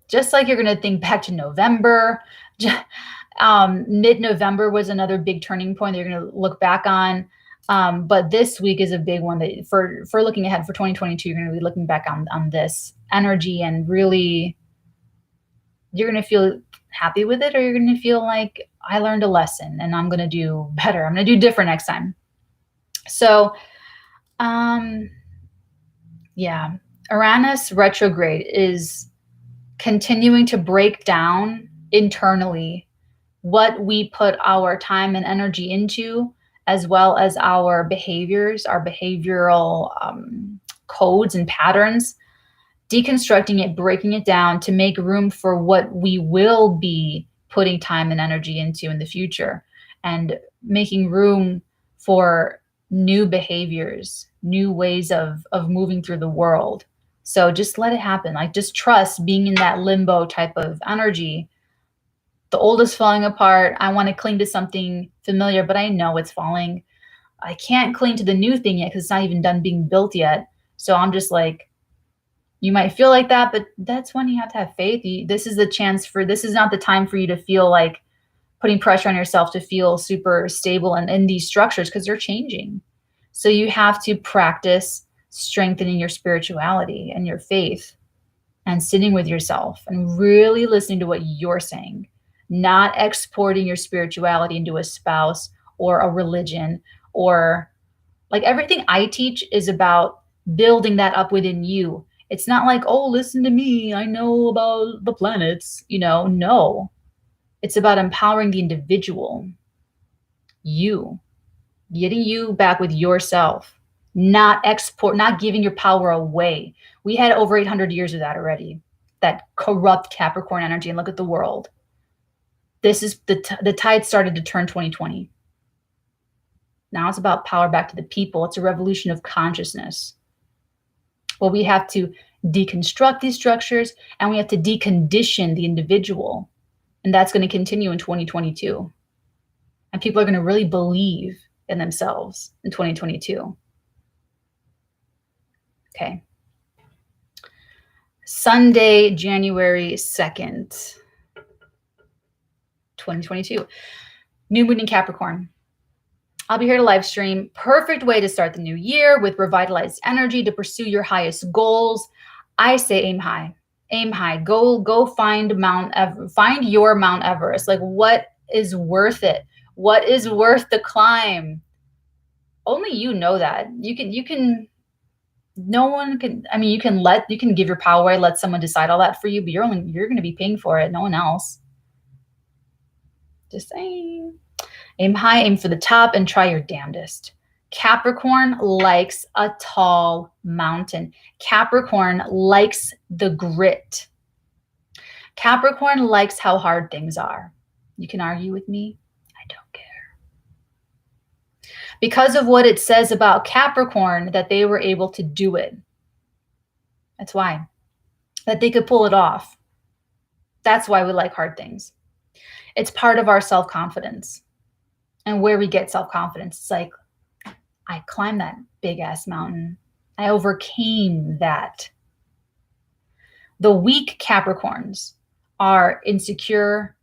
Just like you're going to think back to November. Mid-November was another big turning point that you're going to look back on. But this week is a big one that for looking ahead for 2022, you're going to be looking back on this energy, and really you're going to feel happy with it, or you're going to feel like I learned a lesson and I'm going to do better. I'm going to do different next time. So, yeah, Uranus retrograde is continuing to break down internally what we put our time and energy into, as well as our behaviors, our behavioral codes and patterns, deconstructing it, breaking it down to make room for what we will be putting time and energy into in the future, and making room for new behaviors, new ways of moving through the world. So just let it happen. Like, just trust being in that limbo type of energy. The old is falling apart. I want to cling to something familiar, but I know it's falling. I can't cling to the new thing yet because it's not even done being built yet. So I'm just like, you might feel like that, but that's when you have to have faith. This is not the time for you to feel like putting pressure on yourself to feel super stable and in these structures, because they're changing. So you have to practice strengthening your spirituality and your faith, and sitting with yourself and really listening to what you're saying, not exporting your spirituality into a spouse or a religion, or like everything I teach is about building that up within you. It's not like, oh, listen to me, I know about the planets, no. It's about empowering the individual, you, getting you back with yourself, not giving your power away. We had over 800 years of that already, that corrupt Capricorn energy. And look at the world. This is the tide started to turn 2020. Now it's about power back to the people. It's a revolution of consciousness. Well, we have to deconstruct these structures, and we have to decondition the individual. And that's going to continue in 2022. And people are going to really believe in themselves in 2022. Okay. Sunday, January 2nd, 2022. New moon in Capricorn. I'll be here to live stream. Perfect way to start the new year with revitalized energy to pursue your highest goals. I say aim high. Aim high. Go find find your Mount Everest. Like, what is worth it? What is worth the climb? Only you know that. No one can, I mean, you can give your power away, let someone decide all that for you, but you're going to be paying for it. No one else. Just saying. Aim high, aim for the top, and try your damnedest. Capricorn likes a tall mountain. Capricorn likes the grit. Capricorn likes how hard things are. You can argue with me. I don't care. Because of what it says about Capricorn, that they were able to do it. That's why. That they could pull it off. That's why we like hard things. It's part of our self-confidence. And where we get self-confidence, it's like, I climbed that big ass mountain. I overcame that. The weak Capricorns are insecure.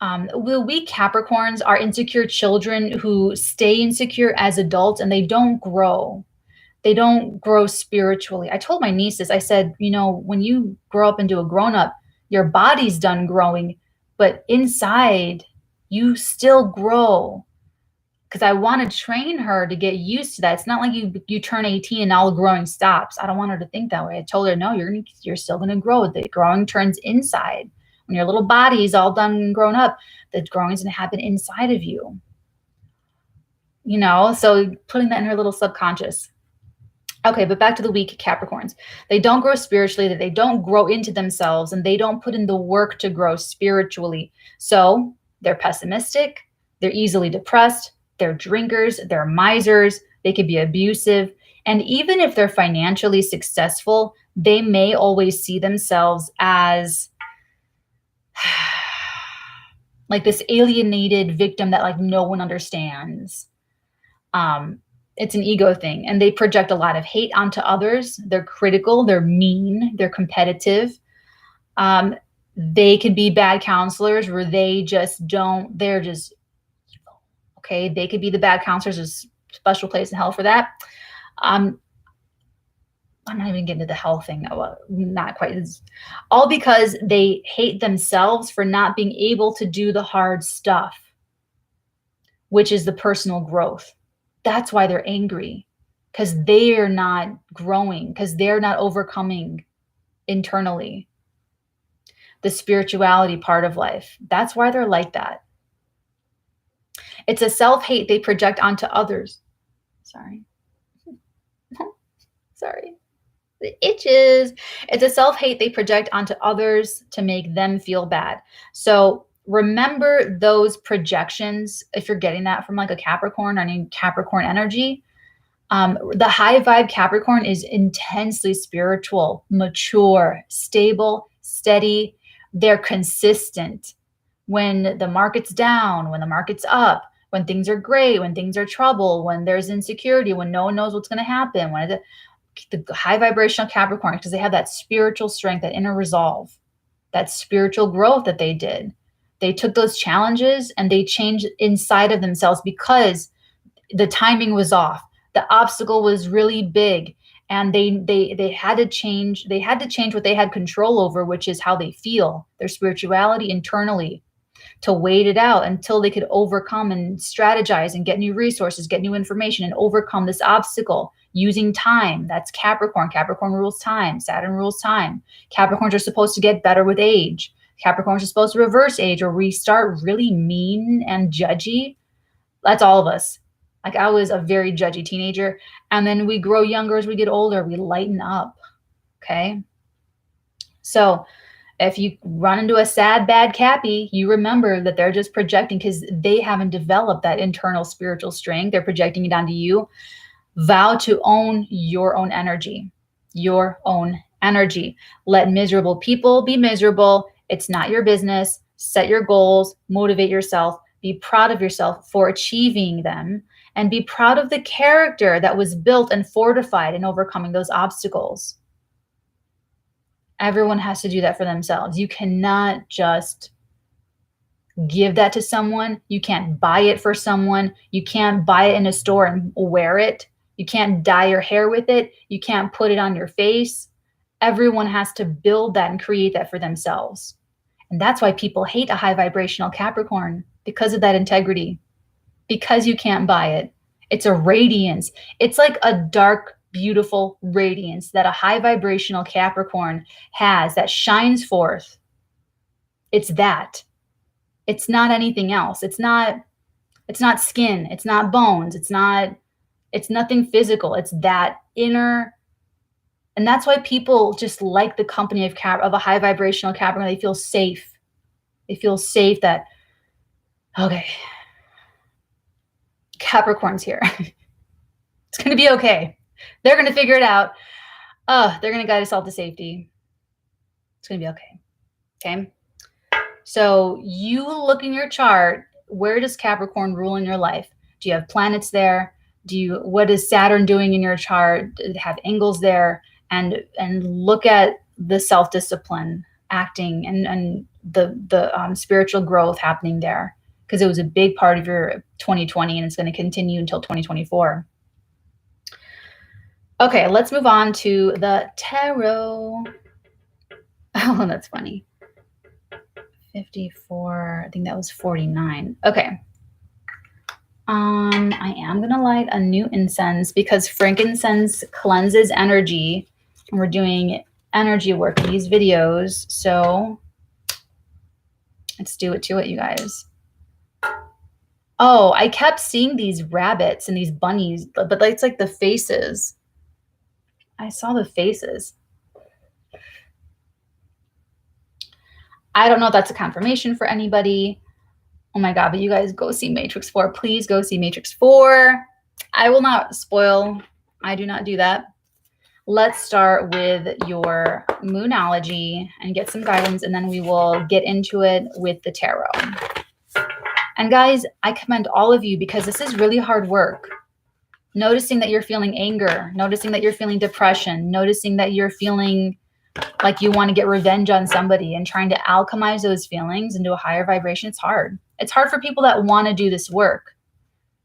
The weak Capricorns are insecure children who stay insecure as adults and they don't grow. They don't grow spiritually. I told my nieces, I said, when you grow up into a grown-up, your body's done growing, but inside you still grow. Because I want to train her to get used to that. It's not like you turn 18 and all growing stops. I don't want her to think that way. I told her, no, you're still going to grow. The growing turns inside. When your little body is all done and grown up, the growing is going to happen inside of you. So putting that in her little subconscious. Okay, but back to the weak Capricorns. They don't grow spiritually, they don't grow into themselves, and they don't put in the work to grow spiritually. So they're pessimistic, they're easily depressed, they're drinkers, they're misers, they could be abusive. And even if they're financially successful, they may always see themselves as like this alienated victim that like no one understands. It's an ego thing, and they project a lot of hate onto others. They're critical, they're mean, they're competitive. They could be bad counselors where they're just evil. Okay, they could be the bad counselors. There's a special place in hell for that. I'm not even getting to the hell thing. Well, not quite. It's all because they hate themselves for not being able to do the hard stuff, which is the personal growth. That's why they're angry, because they're not growing, because they're not overcoming internally the spirituality part of life. That's why they're like that. It's a self-hate they project onto others. Sorry. The itches. It's a self-hate they project onto others to make them feel bad. So remember those projections. If you're getting that from like a Capricorn or any Capricorn energy, the high vibe Capricorn is intensely spiritual, mature, stable, steady. They're consistent. When the market's down, when the market's up, when things are great, when things are trouble, when there's insecurity, when no one knows what's going to happen, when the high vibrational Capricorn, because they have that spiritual strength, that inner resolve, that spiritual growth that they did. They took those challenges and they changed inside of themselves because the timing was off. The obstacle was really big, and they had to change. They had to change what they had control over, which is how they feel, their spirituality internally, to wait it out until they could overcome and strategize and get new resources, get new information, and overcome this obstacle using time. That's Capricorn. Capricorn rules time. Saturn rules time. Capricorns are supposed to get better with age. Capricorns are supposed to reverse age or restart really mean and judgy. That's all of us. Like, I was a very judgy teenager, and then we grow younger as we get older. We lighten up. Okay. So if you run into a sad, bad Cappy, you remember that they're just projecting because they haven't developed that internal spiritual strength. They're projecting it onto you. Vow to own your own energy. Your own energy. Let miserable people be miserable. It's not your business. Set your goals. Motivate yourself. Be proud of yourself for achieving them. And be proud of the character that was built and fortified in overcoming those obstacles. Everyone has to do that for themselves. You cannot just give that to someone. You can't buy it for someone. You can't buy it in a store and wear it. You can't dye your hair with it. You can't put it on your face. Everyone has to build that and create that for themselves. And that's why people hate a high vibrational Capricorn, because of that integrity, because you can't buy it. It's a radiance. It's like a dark, beautiful radiance that a high vibrational Capricorn has that shines forth. It's that. It's not anything else. It's not skin. It's not bones. It's nothing physical. It's that inner. And that's why people just like the company of a high vibrational Capricorn. They feel safe. They feel safe that, okay, Capricorn's here. It's going to be okay. They're going to figure it out. They're going to guide us all to safety. It's going to be okay. Okay. So you look in your chart. Where does Capricorn rule in your life? Do you have planets there? What is Saturn doing in your chart? Do they have angles there? And look at the self-discipline acting and the spiritual growth happening there, because it was a big part of your 2020 and it's going to continue until 2024. Okay, let's move on to the tarot. Oh, that's funny. 54, I think that was 49. Okay. I am gonna light a new incense because frankincense cleanses energy, and we're doing energy work in these videos. So let's do it to it, you guys. Oh, I kept seeing these rabbits and these bunnies, but it's like the faces. I saw the faces. I don't know if that's a confirmation for anybody. Oh my God, but you guys go see Matrix 4. Please go see Matrix 4. I will not spoil. I do not do that. Let's start with your moonology and get some guidance, and then we will get into it with the tarot. And guys, I commend all of you because this is really hard work. Noticing that you're feeling anger, noticing that you're feeling depression, noticing that you're feeling like you want to get revenge on somebody and trying to alchemize those feelings into a higher vibration. It's hard. It's hard for people that want to do this work.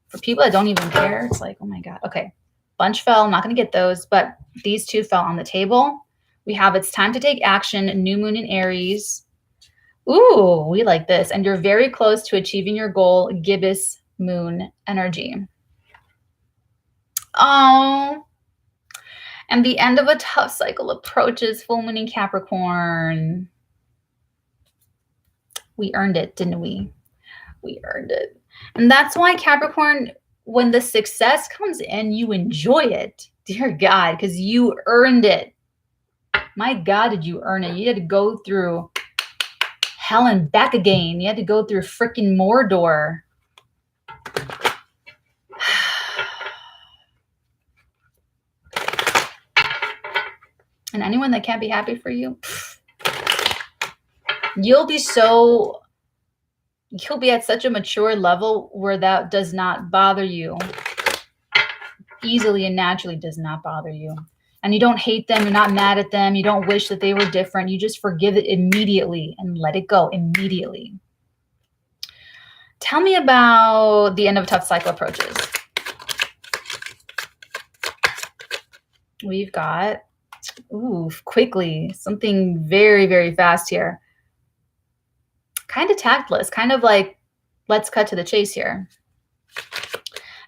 For people that don't even care, it's like, oh my God. Okay. Bunch fell. I'm not going to get those, but these two fell on the table. We have It's Time to Take Action, New Moon in Aries. Ooh, we like this. And you're very close to achieving your goal, Gibbous Moon energy. Oh, and the end of a tough cycle approaches, full moon in Capricorn. We earned it, didn't we? We earned it. And that's why Capricorn, when the success comes in, you enjoy it. Dear God, because you earned it. My God, did you earn it? You had to go through hell and back again. You had to go through freaking Mordor. And anyone that can't be happy for you, you'll be at such a mature level where that does not bother you. Easily and naturally does not bother you. And you don't hate them. You're not mad at them. You don't wish that they were different. You just forgive it immediately and let it go immediately. Tell me about the end of a tough cycle approaches. We've got, ooh, quickly, something very, very fast here. Kind of tactless, kind of like, let's cut to the chase here.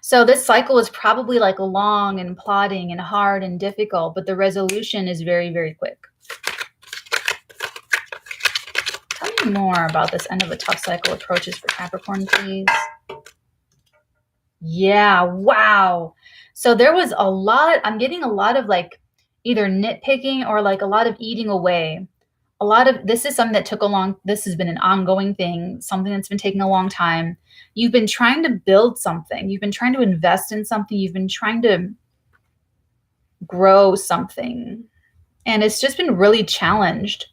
So this cycle is probably like long and plodding and hard and difficult, but the resolution is very, very quick. Tell me more about this end of a tough cycle approaches for Capricorn, please. Yeah, wow. So there was a lot, I'm getting a lot of like either nitpicking or like a lot of eating away. A lot of, this is something that took a long, this has been an ongoing thing, something that's been taking a long time. You've been trying to build something. You've been trying to invest in something. You've been trying to grow something. And it's just been really challenged.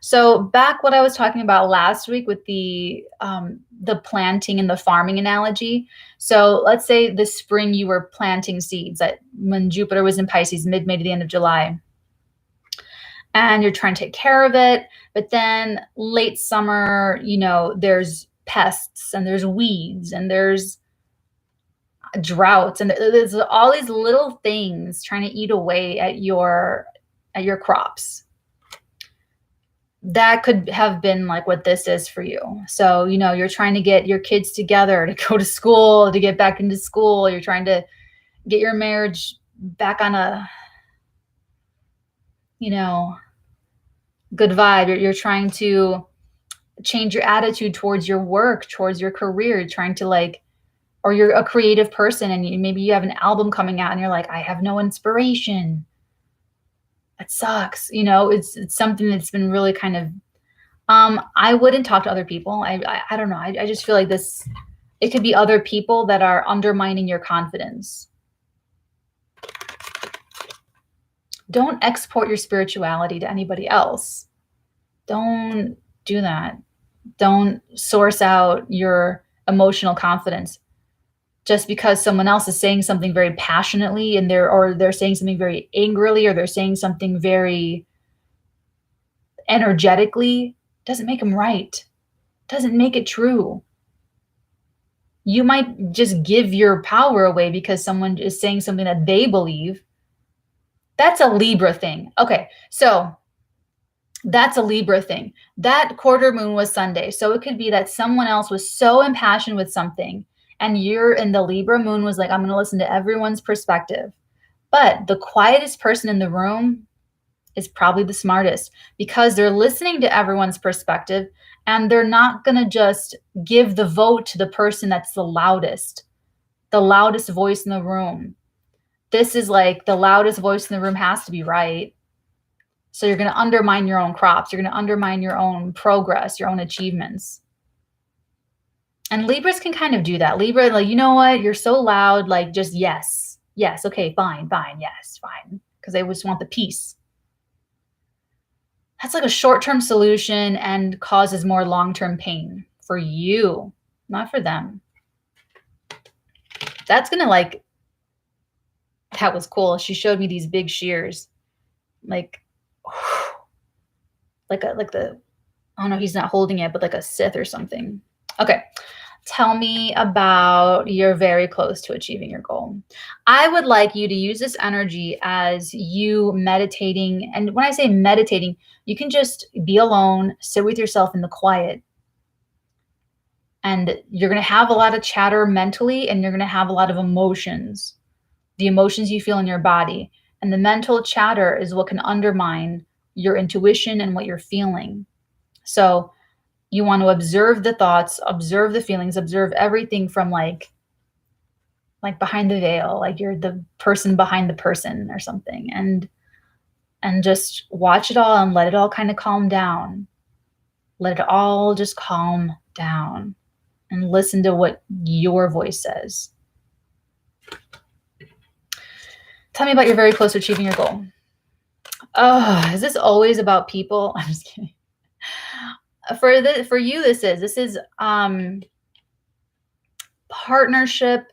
So back what I was talking about last week with the planting and the farming analogy. So let's say this spring you were planting seeds when Jupiter was in Pisces, mid-May to the end of July. And you're trying to take care of it. But then late summer, there's pests and there's weeds and there's droughts and there's all these little things trying to eat away at your crops. That could have been like what this is for you. So, you're trying to get your kids together to go to school, to get back into school. You're trying to get your marriage back on a, good vibe. You're trying to change your attitude towards your work, towards your career. You're trying to or you're a creative person and maybe you have an album coming out and you're like, I have no inspiration. That sucks. It's something that's been really kind of, I wouldn't talk to other people. I don't know. I just feel like it could be other people that are undermining your confidence. Don't export your spirituality to anybody else. Don't do that. Don't source out your emotional confidence just because someone else is saying something very passionately and they're saying something very angrily or they're saying something very energetically. Doesn't make them right. Doesn't make it true. You might just give your power away because someone is saying something that they believe. That's a Libra thing. Okay, so that's a Libra thing. That quarter moon was Sunday. So it could be that someone else was so impassioned with something, and you're in the Libra moon was like, I'm going to listen to everyone's perspective. But the quietest person in the room is probably the smartest, because they're listening to everyone's perspective, and they're not going to just give the vote to the person that's the loudest voice in the room. This is like the loudest voice in the room has to be right. So you're going to undermine your own crops. You're going to undermine your own progress, your own achievements. And Libras can kind of do that. Libra, like, you know what? You're so loud, like just yes. Yes, okay, fine, yes, fine. Because they just want the peace. That's like a short-term solution and causes more long-term pain for you, not for them. That's going to like, that was cool. She showed me these big shears. Like the, oh no, he's not holding it, but like a Sith or something. Okay. Tell me about you're very close to achieving your goal. I would like you to use this energy as you meditating. And when I say meditating, you can just be alone, sit with yourself in the quiet. And you're going to have a lot of chatter mentally, and you're going to have a lot of emotions, the emotions you feel in your body. And the mental chatter is what can undermine your intuition and what you're feeling. So you want to observe the thoughts, observe the feelings, observe everything from like behind the veil, like you're the person behind the person or something, and just watch it all and let it all kind of calm down. Let it all just calm down and listen to what your voice says. Tell me about you're very close to achieving your goal. Oh, is this always about people? I'm just kidding. For you, this is partnership.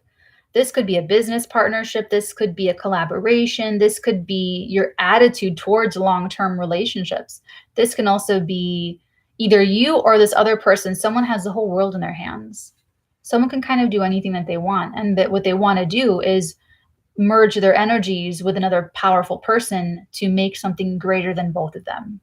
This could be a business partnership. This could be a collaboration. This could be your attitude towards long-term relationships. This can also be either you or this other person. Someone has the whole world in their hands. Someone can kind of do anything that they want. And that what they want to do is merge their energies with another powerful person to make something greater than both of them.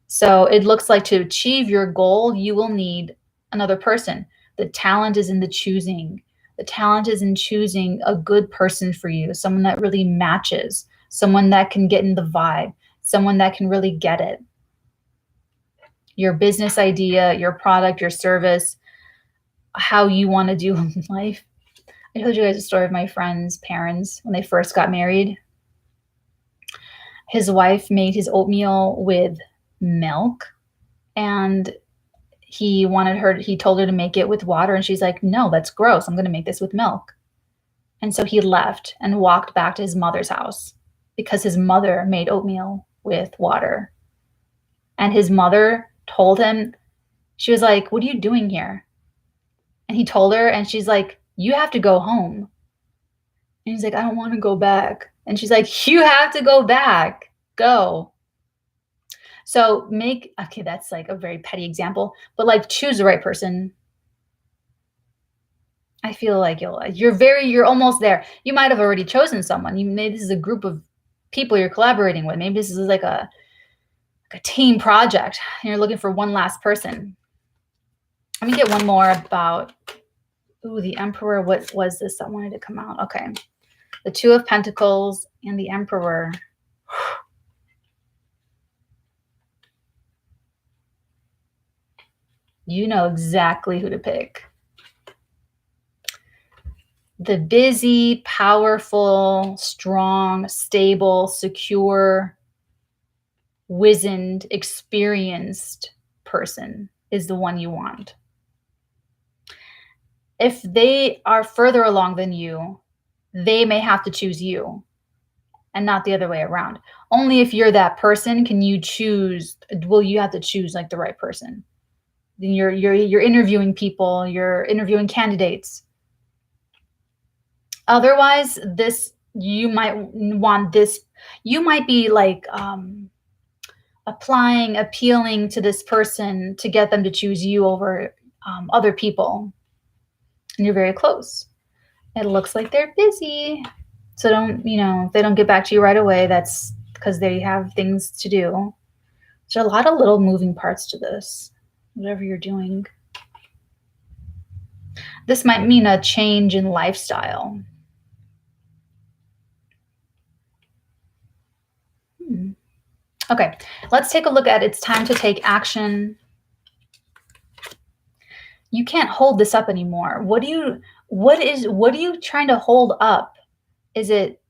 So it looks like to achieve your goal, you will need another person. The talent is in the choosing. The talent is in choosing a good person for you, someone that really matches, someone that can get in the vibe, someone that can really get it. Your business idea, your product, your service, how you want to do life. I told you guys a story of my friend's parents when they first got married. His wife made his oatmeal with milk, and he told her to make it with water, and she's like, no, that's gross. I'm going to make this with milk. And so he left and walked back to his mother's house because his mother made oatmeal with water. And his mother told him, she was like, what are you doing here? And he told her, and she's like, you have to go home. And he's like, I don't want to go back. And she's like, you have to go back. Go. So okay, that's like a very petty example, but like choose the right person. I feel like you're almost there. You might have already chosen someone. Maybe this is a group of people you're collaborating with. Maybe this is like a team project, and you're looking for one last person. Let me get one more about, the Emperor. What was this that wanted to come out? Okay. The Two of Pentacles and the Emperor. You know exactly who to pick. The busy, powerful, strong, stable, secure, wizened, experienced person is the one you want. If they are further along than you, they may have to choose you and not the other way around. Only if you're that person can you choose, you have to choose like the right person. You're interviewing people, you're interviewing candidates. Otherwise, you might be like appealing to this person to get them to choose you over other people. And you're very close. It looks like they're busy. So don't, if they don't get back to you right away, that's because they have things to do. There's a lot of little moving parts to this, whatever you're doing. This might mean a change in lifestyle. Okay, let's take a look at it's time to take action. You can't hold this up anymore. What are you trying to hold up? Is it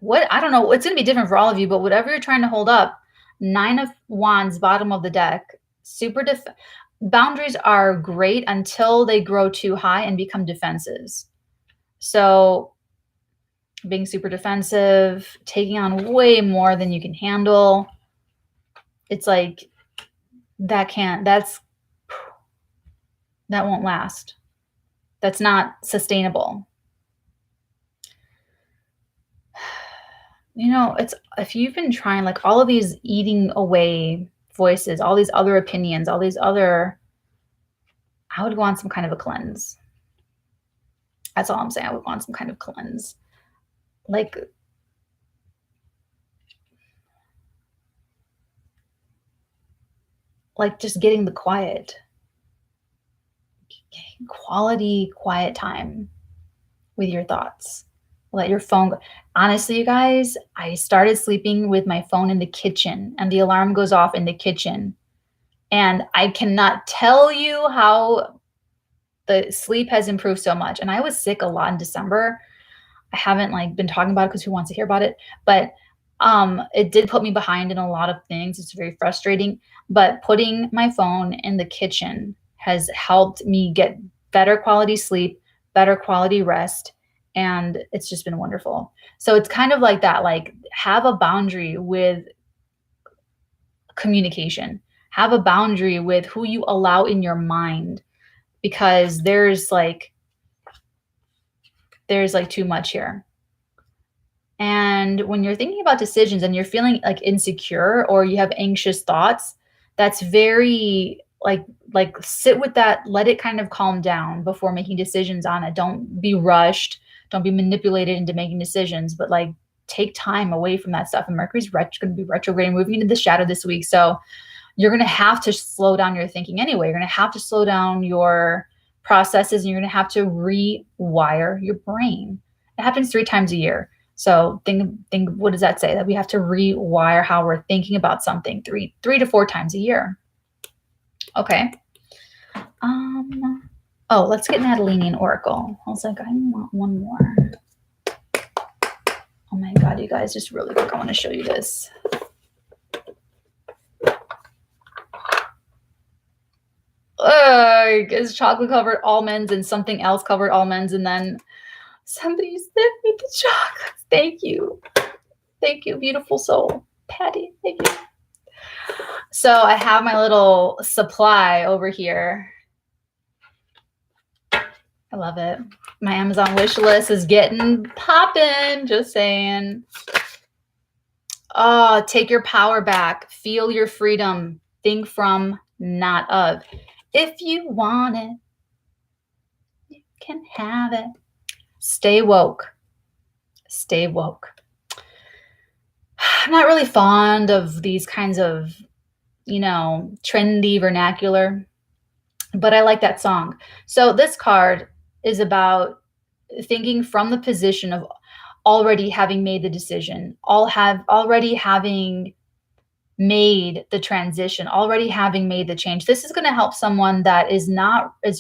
what? I don't know. It's going to be different for all of you, but whatever you're trying to hold up, 9 of Wands, bottom of the deck, boundaries are great until they grow too high and become defenses. So being super defensive, taking on way more than you can handle. It's like that won't last. That's not sustainable. It's if you've been trying like all of these eating away voices, all these other opinions, I would go on some kind of a cleanse. That's all I'm saying. I would go on some kind of cleanse. Like just getting the quality quiet time with your thoughts. Let your phone go. Honestly, you guys, I started sleeping with my phone in the kitchen and the alarm goes off in the kitchen. And I cannot tell you how the sleep has improved so much. And I was sick a lot in December. I haven't been talking about it because who wants to hear about it? But it did put me behind in a lot of things. It's very frustrating. But putting my phone in the kitchen has helped me get better quality sleep, better quality rest. And it's just been wonderful. So it's kind of like that, have a boundary with communication, have a boundary with who you allow in your mind, because there's too much here. And when you're thinking about decisions and you're feeling insecure or you have anxious thoughts, that's very sit with that, let it kind of calm down before making decisions on it. Don't be rushed. Don't be manipulated into making decisions, but take time away from that stuff. And Mercury's going to be retrograde, moving into the shadow this week. So you're going to have to slow down your thinking anyway. You're going to have to slow down your processes and you're going to have to rewire your brain. It happens 3 times a year. So think, what does that say? That we have to rewire how we're thinking about something 3 to 4 times a year. Okay. Oh, let's get Natalinian Oracle. I was like, I want one more. Oh my God, you guys, just really quick, I want to show you this. It's chocolate covered almonds and something else covered almonds, and then somebody sent me the chocolates. Thank you. Thank you, beautiful soul. Patty, thank you. So I have my little supply over here. I love it. My Amazon wish list is getting popping, just saying. Oh, take your power back. Feel your freedom. Think from, not of. If you want it, you can have it. Stay woke. Stay woke. I'm not really fond of these kinds of, trendy vernacular, but I like that song. So this card is about thinking from the position of already having made the decision, already having made the transition, already having made the change. This is going to help someone that is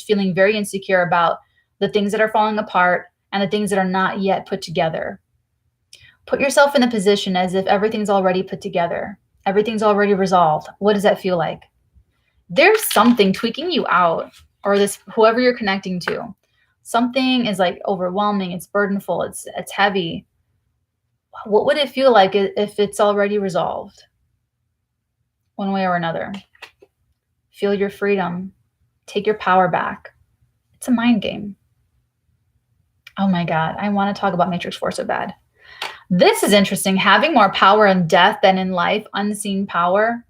feeling very insecure about the things that are falling apart and the things that are not yet put together. Put yourself in the position as if everything's already put together. Everything's already resolved. What does that feel like? There's something tweaking you out, or whoever you're connecting to. Something is overwhelming. It's burdenful. It's heavy. What would it feel like if it's already resolved? One way or another. Feel your freedom. Take your power back. It's a mind game. Oh my God. I want to talk about Matrix 4 so bad. This is interesting. Having more power in death than in life, unseen power.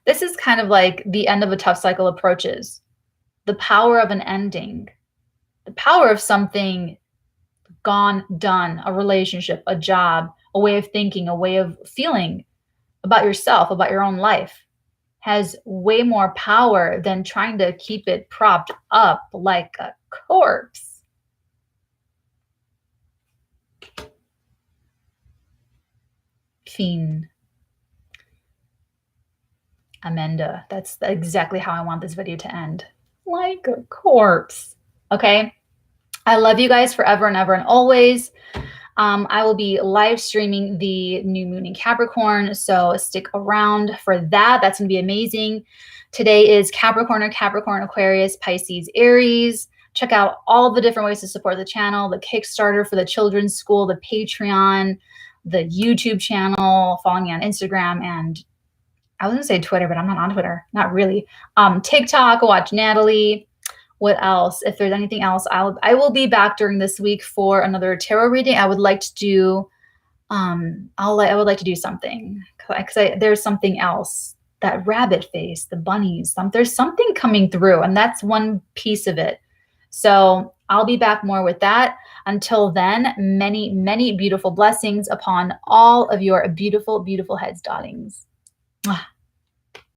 This is kind of like the end of a tough cycle approaches. The power of an ending. The power of something gone, done, a relationship, a job, a way of thinking, a way of feeling about yourself, about your own life, has way more power than trying to keep it propped up like a corpse. Fiend. Amanda. That's exactly how I want this video to end. Like a corpse. Okay? I love you guys forever and ever and always. I will be live streaming the new moon in Capricorn, so stick around for that. That's going to be amazing. Today is Capricorn, Aquarius, Pisces, Aries. Check out all the different ways to support the channel, the Kickstarter for the children's school, the Patreon, the YouTube channel, follow me on Instagram, and I was going to say Twitter, but I'm not on Twitter. Not really. TikTok, watch Natalie. What else? If there's anything else, I will be back during this week for another tarot reading. I would like to do I would like to do something because there's something else. That rabbit face, the bunnies, there's something coming through, and that's one piece of it. So I'll be back more with that. Until then, many, many beautiful blessings upon all of your beautiful, beautiful heads, darlings. Mwah.